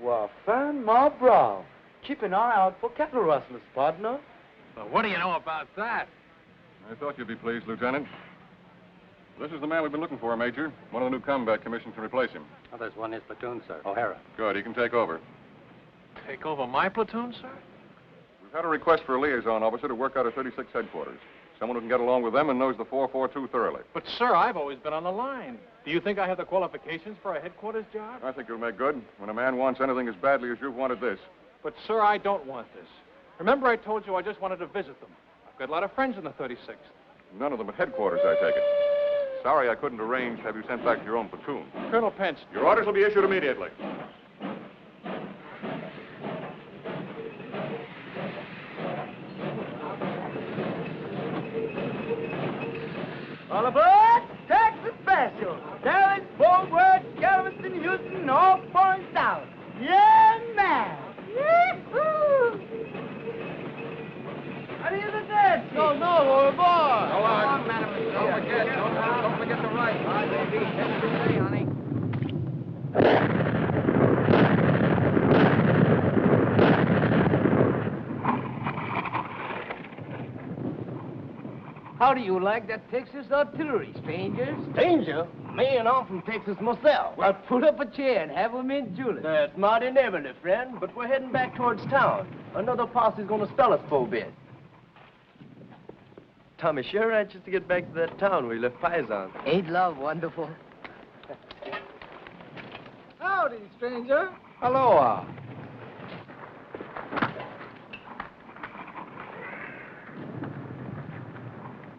Well, fan, my brow. Keep an eye out for cattle rustlers, partner. Well, what do you know about that? I thought you'd be pleased, Lieutenant. This is the man we've been looking for, Major. One of the new combat commissions to replace him. Oh, there's one in his platoon, sir. O'Hara. Good, he can take over. Take over my platoon, sir? We've had a request for a liaison officer to work out of 36 headquarters. Someone who can get along with them and knows the 442 thoroughly. But, sir, I've always been on the line. Do you think I have the qualifications for a headquarters job? I think you'll make good when a man wants anything as badly as you've wanted this. But, sir, I don't want this. Remember I told you I just wanted to visit them. I've got a lot of friends in the 36th. None of them at headquarters, I take it. Sorry I couldn't arrange to have you sent back to your own platoon. Colonel Pence. Your orders will be issued immediately. All aboard! Texas Special! Dallas, Fort Worth, Galveston, Houston, all points out. Yeah, man! Yee-hoo! How do you the dead? No, all aboard! Go on, madam. Don't forget the right. Hey, honey. How do you like that Texas artillery, strangers? Stranger? Me and I'm from Texas myself. Well, pull up a chair and have a mint julep. That's mighty neighborly, friend, but we're heading back towards town. Another posse's gonna stall us for a bit. Tommy sure anxious to get back to that town where he left Paisan. Ain't love wonderful? Howdy, stranger. Aloha.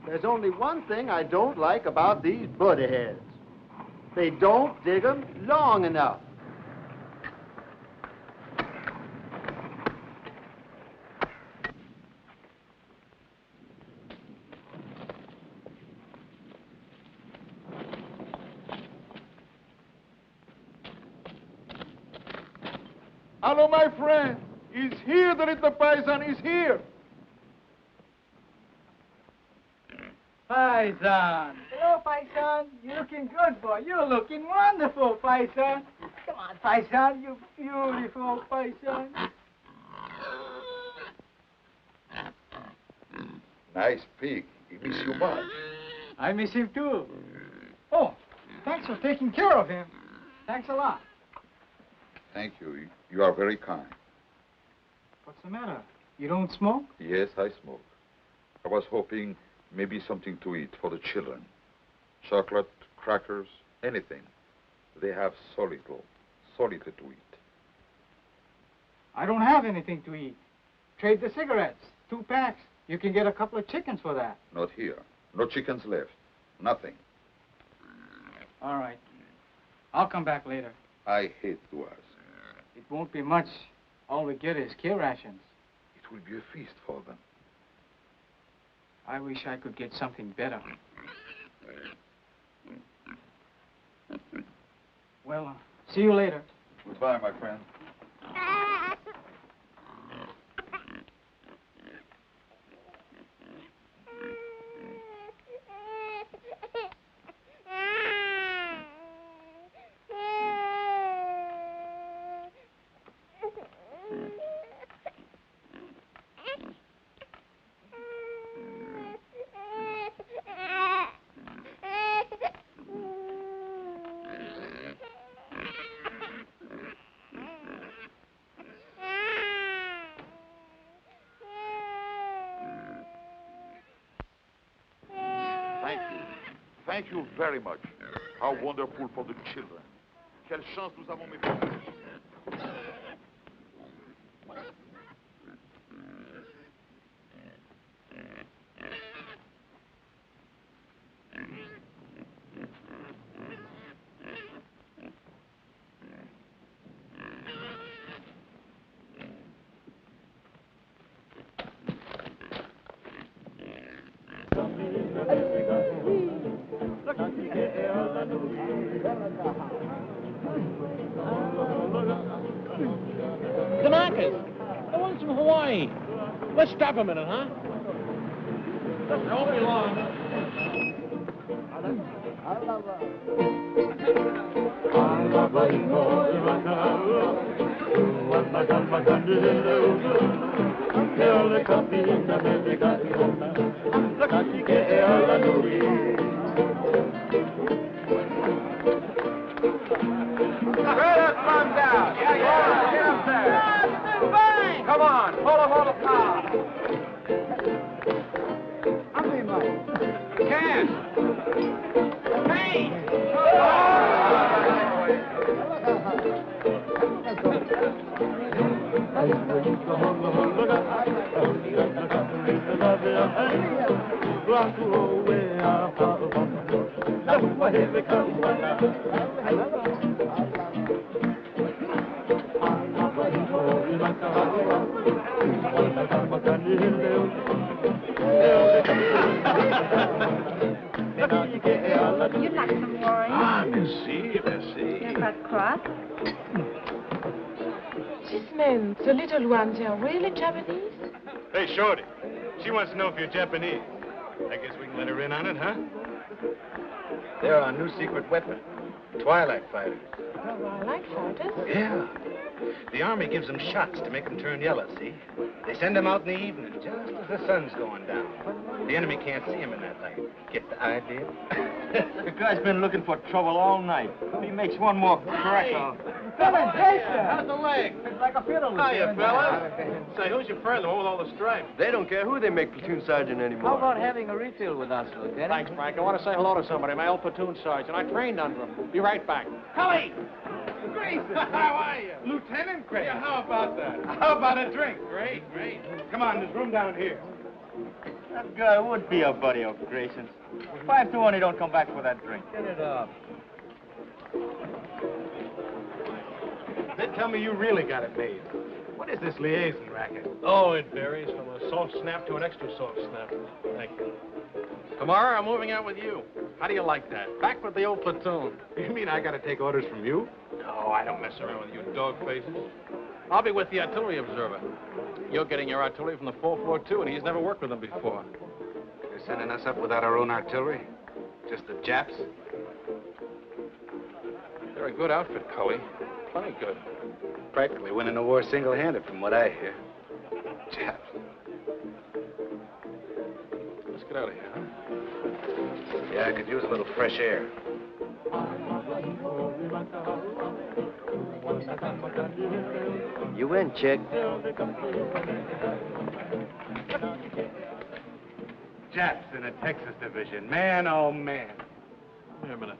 There's only one thing I don't like about these buddy heads. They don't dig 'em long enough. Hello, my friend. He's here, the little Paisan is here. Paisan. Hello, Paisan. You're looking good, boy. You're looking wonderful, Paisan. Come on, Paisan. You beautiful, Paisan. Nice pig. He miss you much. I miss him, too. Oh, thanks for taking care of him. Thanks a lot. Thank you. You are very kind. What's the matter? You don't smoke? Yes, I smoke. I was hoping maybe something to eat for the children. Chocolate, crackers, anything. They have so little to eat. I don't have anything to eat. Trade the cigarettes. 2 packs. You can get a couple of chickens for that. Not here. No chickens left. Nothing. All right. I'll come back later. I hate to ask. It won't be much. All we get is kill rations. It will be a feast for them. I wish I could get something better. Well, see you later. Goodbye, my friend. Thank you very much. How wonderful for the children. Quelle chance nous avons, mes frères. From Hawaii. Let's stop a minute, huh? It won't be long. Come on, hold the car. Cash. Hey! You'd like some wine? Ah, merci, merci. You're not cross? These men, the little ones, they are really Japanese? Hey, Shorty. She wants to know if you're Japanese. I guess we can let her in on it, huh? They're our new secret weapon. Twilight fighters. Twilight fighters? Yeah. The Army gives them shots to make them turn yellow, see? They send them out in the evening, just as the sun's going down. The enemy can't see them in that light. Get the idea? The guy's been looking for trouble all night. If he makes one more crack, Fellas, hey, sir. How's the leg? It's like a fiddle. Hiya, fellas. Say, who's your friend, the one with all the stripes? They don't care who they make platoon sergeant anymore. How about having a refill with us, Lieutenant? Thanks, Frank. I want to say hello to somebody, my old platoon sergeant. I trained under him. Be right back. Cully! Grayson! How are you? Lieutenant Grayson. Yeah, how about that? How about a drink? Great, great. Come on, there's room down here. That guy would be a buddy of Grayson's. 5 to 1, he don't come back for that drink. Get it up. They tell me you really got it made. What is this liaison racket? Oh, it varies from a soft snap to an extra soft snap. Thank you. Tomorrow, I'm moving out with you. How do you like that? Back with the old platoon. You mean I got to take orders from you? No, I don't mess around with you dog faces. I'll be with the artillery observer. You're getting your artillery from the 442, and he's never worked with them before. They're sending us up without our own artillery? Just the Japs? They're a good outfit, Cully. Plenty good. Practically winning the war single-handed, from what I hear. Japs. Let's get out of here, huh? Yeah, I could use a little fresh air. You win, chick. Japs in a Texas division. Man, oh, man. Wait a minute.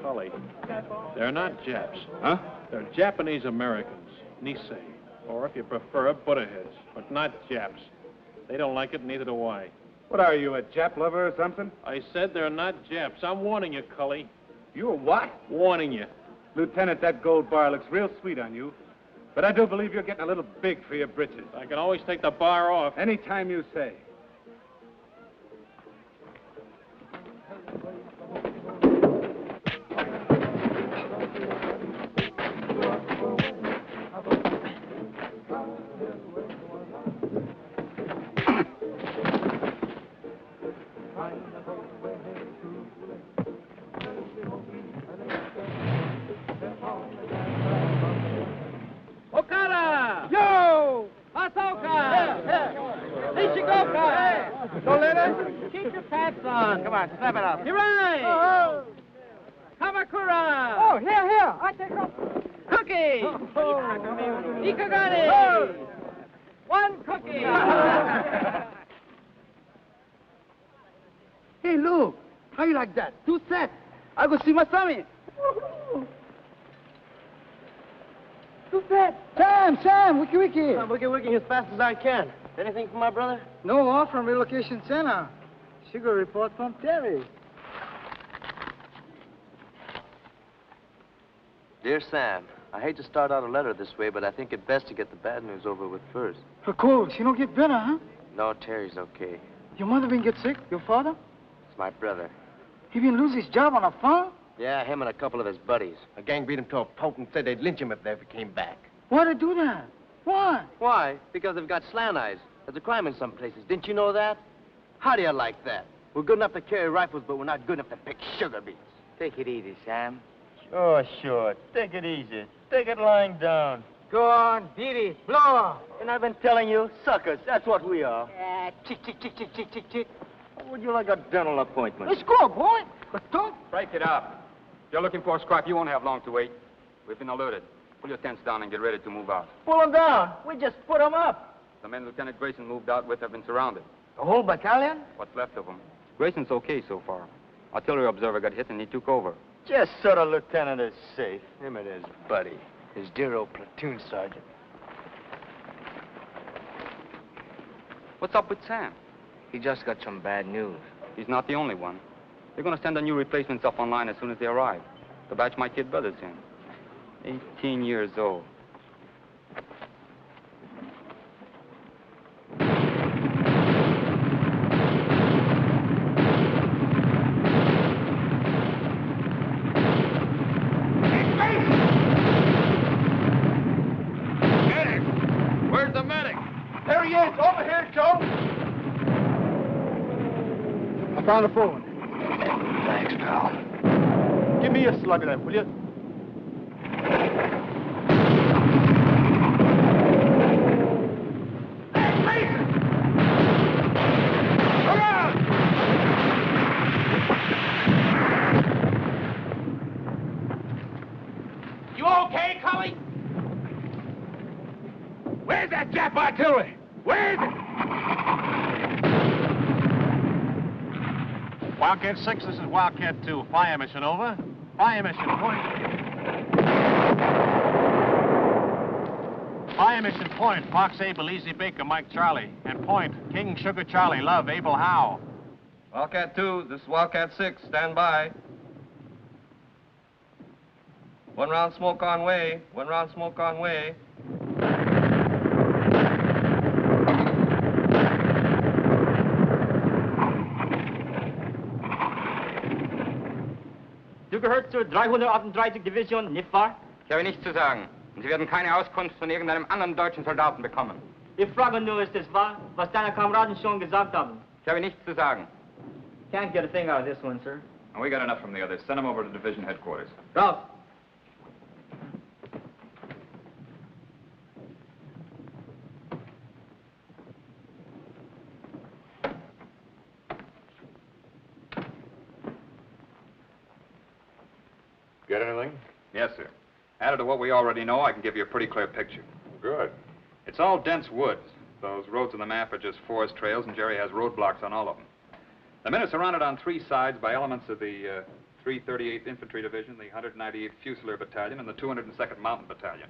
Cully. They're not Japs. Huh? They're Japanese Americans, Nisei. Or if you prefer, Buddha heads, but not Japs. They don't like it, neither do I. What are you, a Jap lover or something? I said they're not Japs. I'm warning you, Cully. You're what? Warning you. Lieutenant, that gold bar looks real sweet on you. But I do believe you're getting a little big for your britches. I can always take the bar off. Any time you say. Okada! Yo! Masoka! Nishikoka! Don't let her? Keep your pants on. Come on, slap it up. Hirai! Oh, Kamakura! Oh, here. I take off. Cookie! Ikagani! Oh. One cookie! Hey, Lou, how you like that? 2 sets. I go see my Sammy. 2 sets. Sam, wiki. I'm working as fast as I can. Anything for my brother? No, off from relocation center. She got a report from Terry. Dear Sam, I hate to start out a letter this way, but I think it best to get the bad news over with first. Her cold, she don't get better, huh? No, Terry's okay. Your mother been get sick? Your father? It's my brother. He been lose his job on a farm? Yeah, him and a couple of his buddies. A gang beat him to a pulp and said they'd lynch him if they ever came back. Why'd they do that? Why? Why? Because they've got slant eyes. There's a crime in some places. Didn't you know that? How do you like that? We're good enough to carry rifles, but we're not good enough to pick sugar beets. Take it easy, Sam. Sure. Take it easy. Take it lying down. Go on, beat it. Blow her. And I've been telling you, suckers, that's what we are. Yeah, chick. Would you like a dental appointment? Let's go, boy. But don't. Break it up. If you're looking for a scrap, you won't have long to wait. We've been alerted. Pull your tents down and get ready to move out. Pull them down. We just put them up. The men Lieutenant Grayson moved out with have been surrounded. The whole battalion? What's left of them. Grayson's okay so far. Artillery observer got hit and he took over. Just so the lieutenant is safe. Him and his buddy. His dear old platoon sergeant. What's up with Sam? He just got some bad news. He's not the only one. They're going to send the new replacements up online as soon as they arrive. The batch my kid brother's in. 18 years old. Where's the medic? There he is. Over here, Joe. I found the phone. Thanks, pal. Give me a slug of that, will you? You okay, Cully? Where's that Jap artillery? Where is it? Wildcat 6, this is Wildcat 2. Fire mission, over. Fire mission, point. Fire mission, point. Fox Abel, Easy Baker, Mike Charlie. And point, King Sugar Charlie, Love, Abel Howe. Wildcat 2, this is Wildcat 6. Stand by. 1 round smoke on way. 1 round smoke on way. Du gehörst zur 338. Division, nicht wahr? Ich habe nichts zu sagen. Und Sie werden keine Auskunft von irgendeinem anderen deutschen Soldaten bekommen. Ich frage nur, ist es wahr, was deine Kameraden schon gesagt haben? Ich habe nichts zu sagen. Can't get a thing out of this one, sir. And we got enough from the others. Send them over to division headquarters. Ralph. Get anything? Yes, sir. Added to what we already know, I can give you a pretty clear picture. Good. It's all dense woods. Those roads on the map are just forest trails, and Jerry has roadblocks on all of them. The men are surrounded on 3 sides by elements of the 338th Infantry Division, the 198th Fusilier Battalion, and the 202nd Mountain Battalion.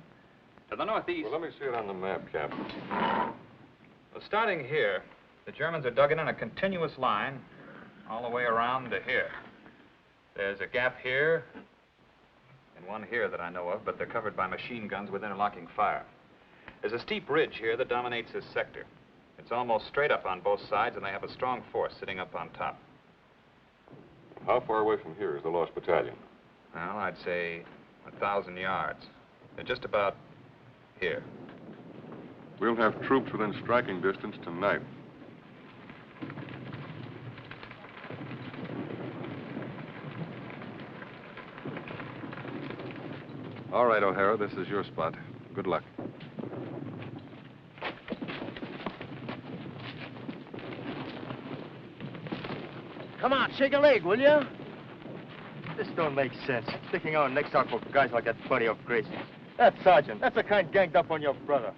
To the northeast... Well, let me see it on the map, Captain. Well, starting here, the Germans are dug in a continuous line all the way around to here. There's a gap here and one here that I know of, but they're covered by machine guns with interlocking fire. There's a steep ridge here that dominates this sector. It's almost straight up on both sides, and they have a strong force sitting up on top. How far away from here is the lost battalion? Well, I'd say 1,000 yards. They're just about here. We'll have troops within striking distance tonight. All right, O'Hara, this is your spot. Good luck. Come on, shake a leg, will you? This don't make sense. Sticking our necks out for guys like that buddy of Grace's. That sergeant, that's the kind ganged up on your brother.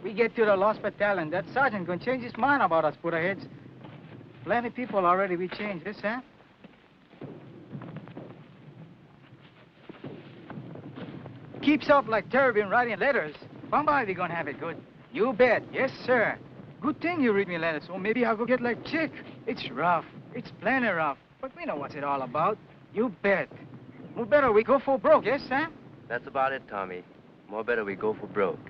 We get to the lost battalion, that sergeant gonna change his mind about us put-aheads. Plenty people already we changed this, huh? Keeps up like Terry been writing letters. Somebody gonna have it good. You bet, yes, sir. Good thing you read me letters, so maybe I'll go get like Chick. It's rough. It's plenty rough. But we know what's it all about. You bet. More better we go for broke, yes, Sam? That's about it, Tommy. More better we go for broke.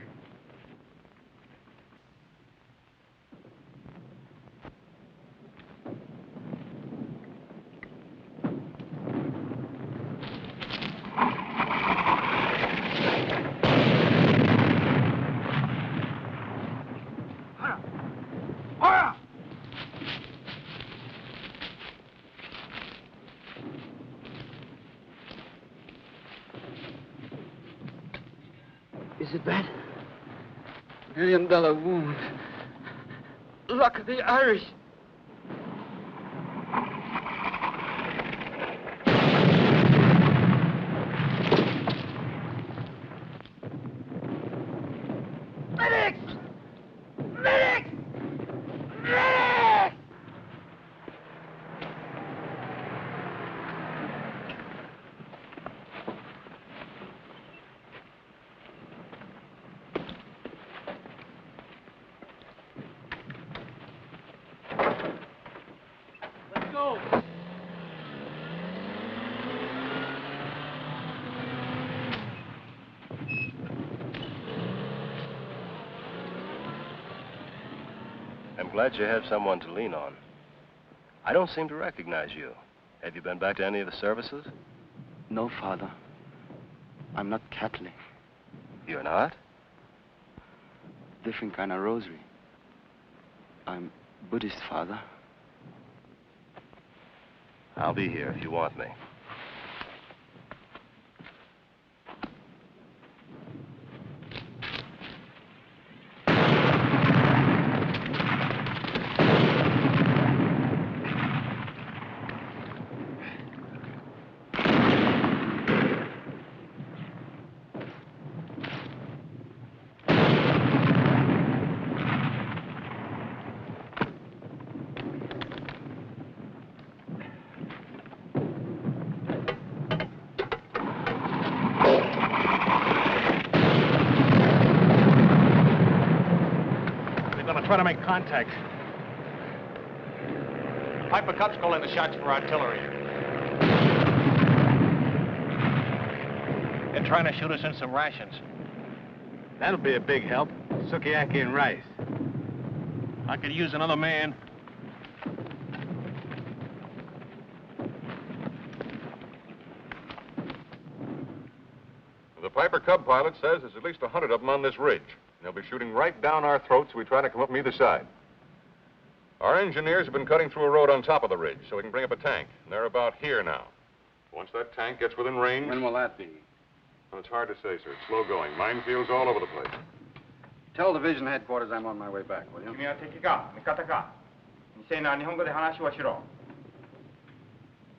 Is it bad? $1 million wound. Luck of the Irish. Medics! Medics! Medics! Let's go. I'm glad you have someone to lean on. I don't seem to recognize you. Have you been back to any of the services? No, Father. I'm not Catholic. You're not? Different kind of rosary. I'm Buddhist, Father. I'll be here if you want me. Try to make contact. Piper Cup's calling the shots for artillery. They're trying to shoot us in some rations. That'll be a big help. Sukiyaki and rice. I could use another man. The Piper Cub pilot says there's at least 100 of them on this ridge. They'll be shooting right down our throats as we try to come up from either side. Our engineers have been cutting through a road on top of the ridge so we can bring up a tank. And they're about here now. Once that tank gets within range... When will that be? Well, it's hard to say, sir. It's slow going. Minefields all over the place. Tell division headquarters I'm on my way back, will you? 君は敵か味方か店な日本語で話をしろ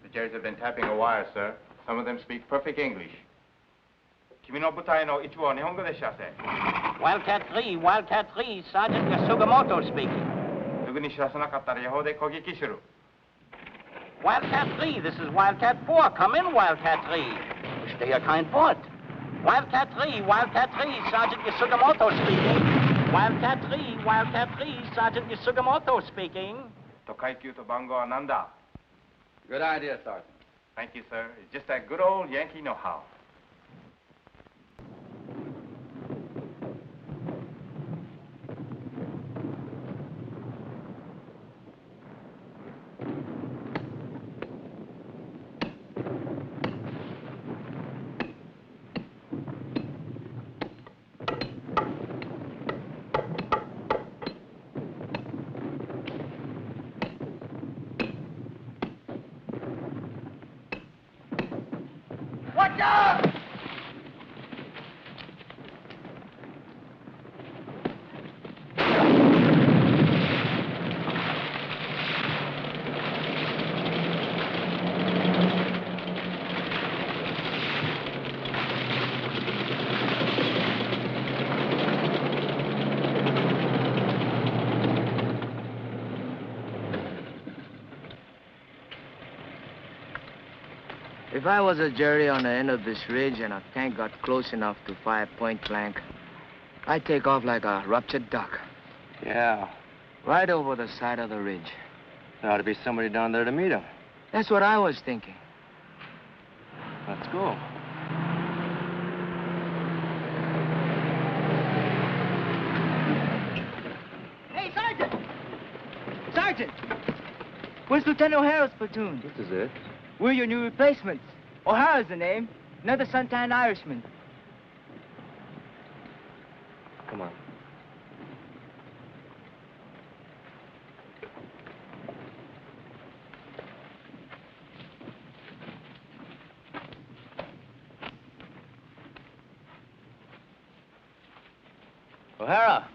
The Jerry's have been tapping a wire, sir. Some of them speak perfect English. 君の部隊の一部は日本語でしたせ Wildcat 3, Wildcat 3, Sergeant Yasugamoto speaking. すぐに知らせなかったら予報で攻撃する Wildcat 3, this is Wildcat 4. Come in, Wildcat 3. Stay a kind port. Wildcat 3, Sergeant Yasugamoto speaking. Wildcat 3, Sergeant Yasugamoto speaking. Tokaikyu to Bango Ananda. Good idea, Sergeant. Thank you, sir. It's just that good old Yankee know-how. Watch out! If I was a jury on the end of this ridge and a tank got close enough to fire point blank, I'd take off like a ruptured duck. Yeah. Right over the side of the ridge. There ought to be somebody down there to meet him. That's what I was thinking. Let's go. Hey, Sergeant! Sergeant! Where's Lieutenant O'Hara's platoon? This is it. We're your new replacements. O'Hara's the name. Another suntan Irishman. Come on. O'Hara!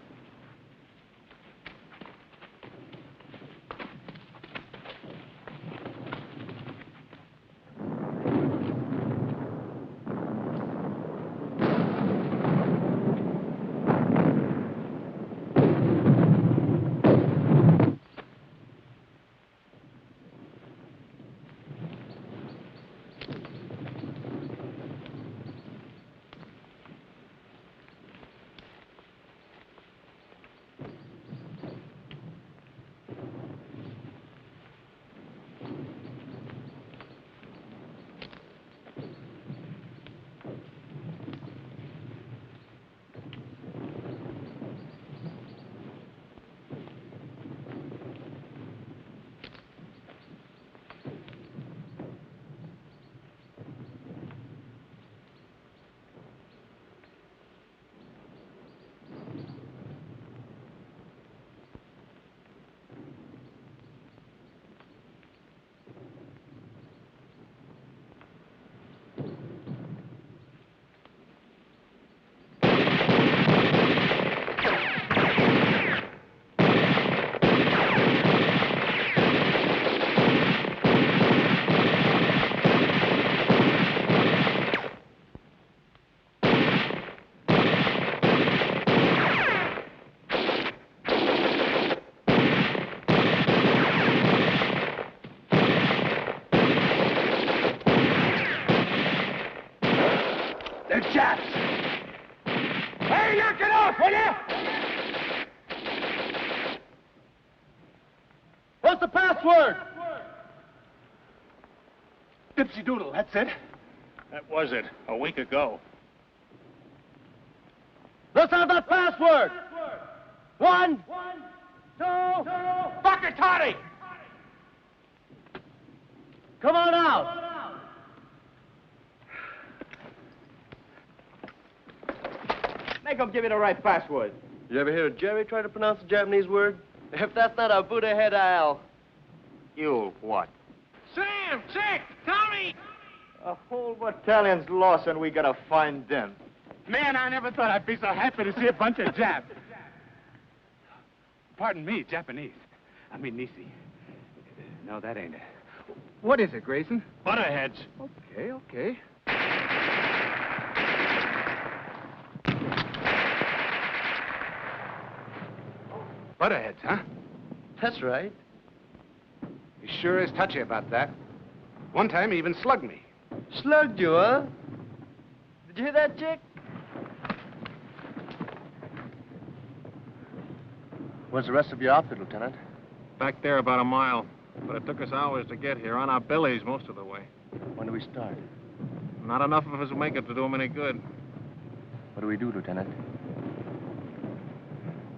What's the password? Dipsy Doodle, that's it. That was it, a week ago. Let's have that password. 1, 2, bucket toddy! Come on out. Make him give you the right password. You ever hear Jerry try to pronounce a Japanese word? If that's not a Buddha head, you'll what? Sam, Chick, Tommy! A whole battalion's lost and we gotta find them. Man, I never thought I'd be so happy to see a bunch of Japs. Pardon me, Japanese. I mean Nisei. No, that ain't it. What is it, Grayson? Butterheads. Okay. Butterheads, huh? That's right. He sure is touchy about that. One time he even slugged me. Slugged you, huh? Did you hear that, Chick? Where's the rest of your outfit, Lieutenant? Back there about a mile. But it took us hours to get here, on our bellies most of the way. When do we start? Not enough of us will make it to do them any good. What do we do, Lieutenant?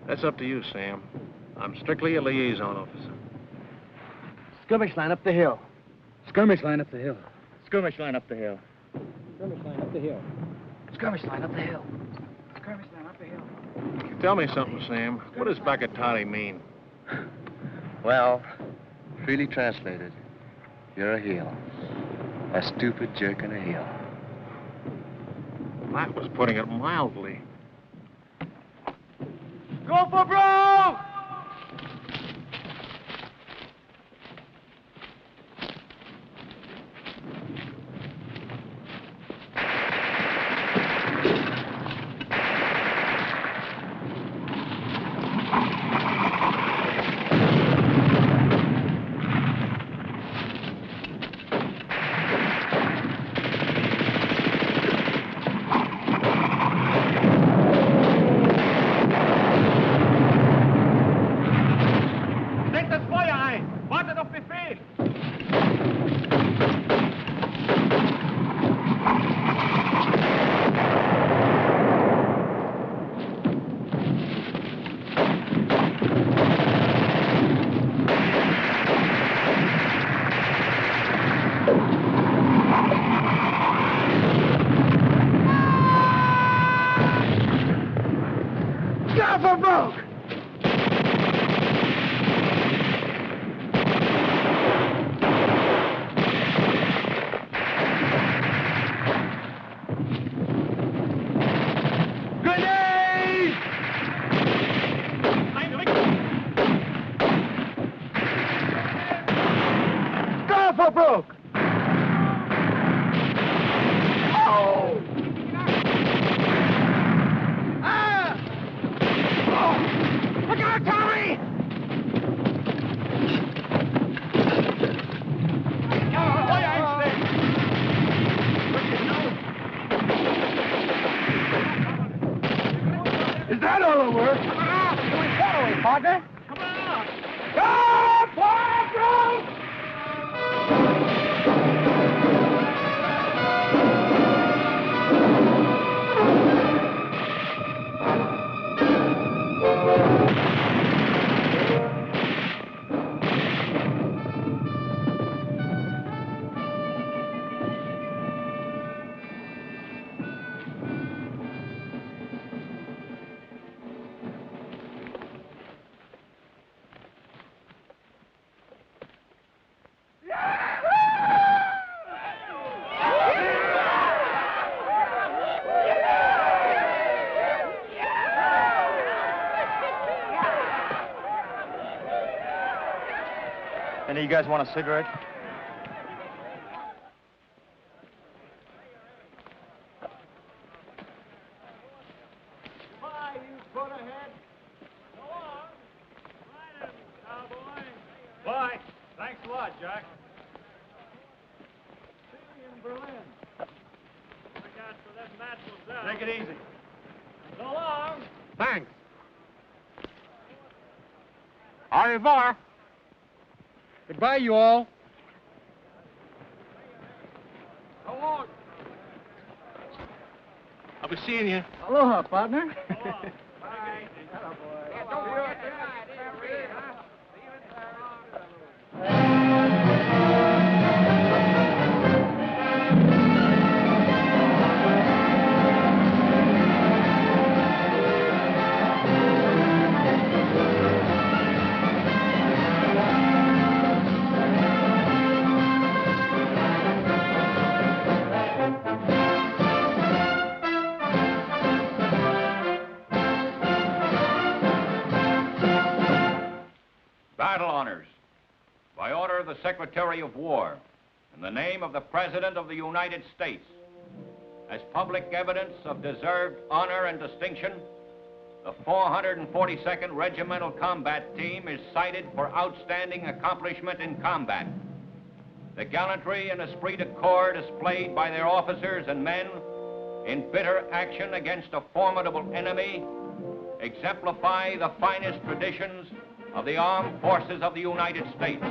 That's up to you, Sam. I'm strictly a liaison officer. Skirmish line up the hill. Skirmish line up the hill. Skirmish line up the hill. Skirmish line up the hill. Skirmish line up the hill. Skirmish line up the hill. Tell me something, Sam. What does Bakatati mean? Well, freely translated, you're a heel. A stupid jerk and a heel. That was putting it mildly. Go for broke! Any of you guys want a cigarette? Bye. Thanks a lot, Jack. Take it easy. So long. Thanks. Au revoir. Goodbye, you all. So long. I'll be seeing you. Aloha, partner. Battle honors. By order of the Secretary of War, in the name of the President of the United States, as public evidence of deserved honor and distinction, the 442nd Regimental Combat Team is cited for outstanding accomplishment in combat. The gallantry and esprit de corps displayed by their officers and men in bitter action against a formidable enemy exemplify the finest traditions of the armed forces of the United States.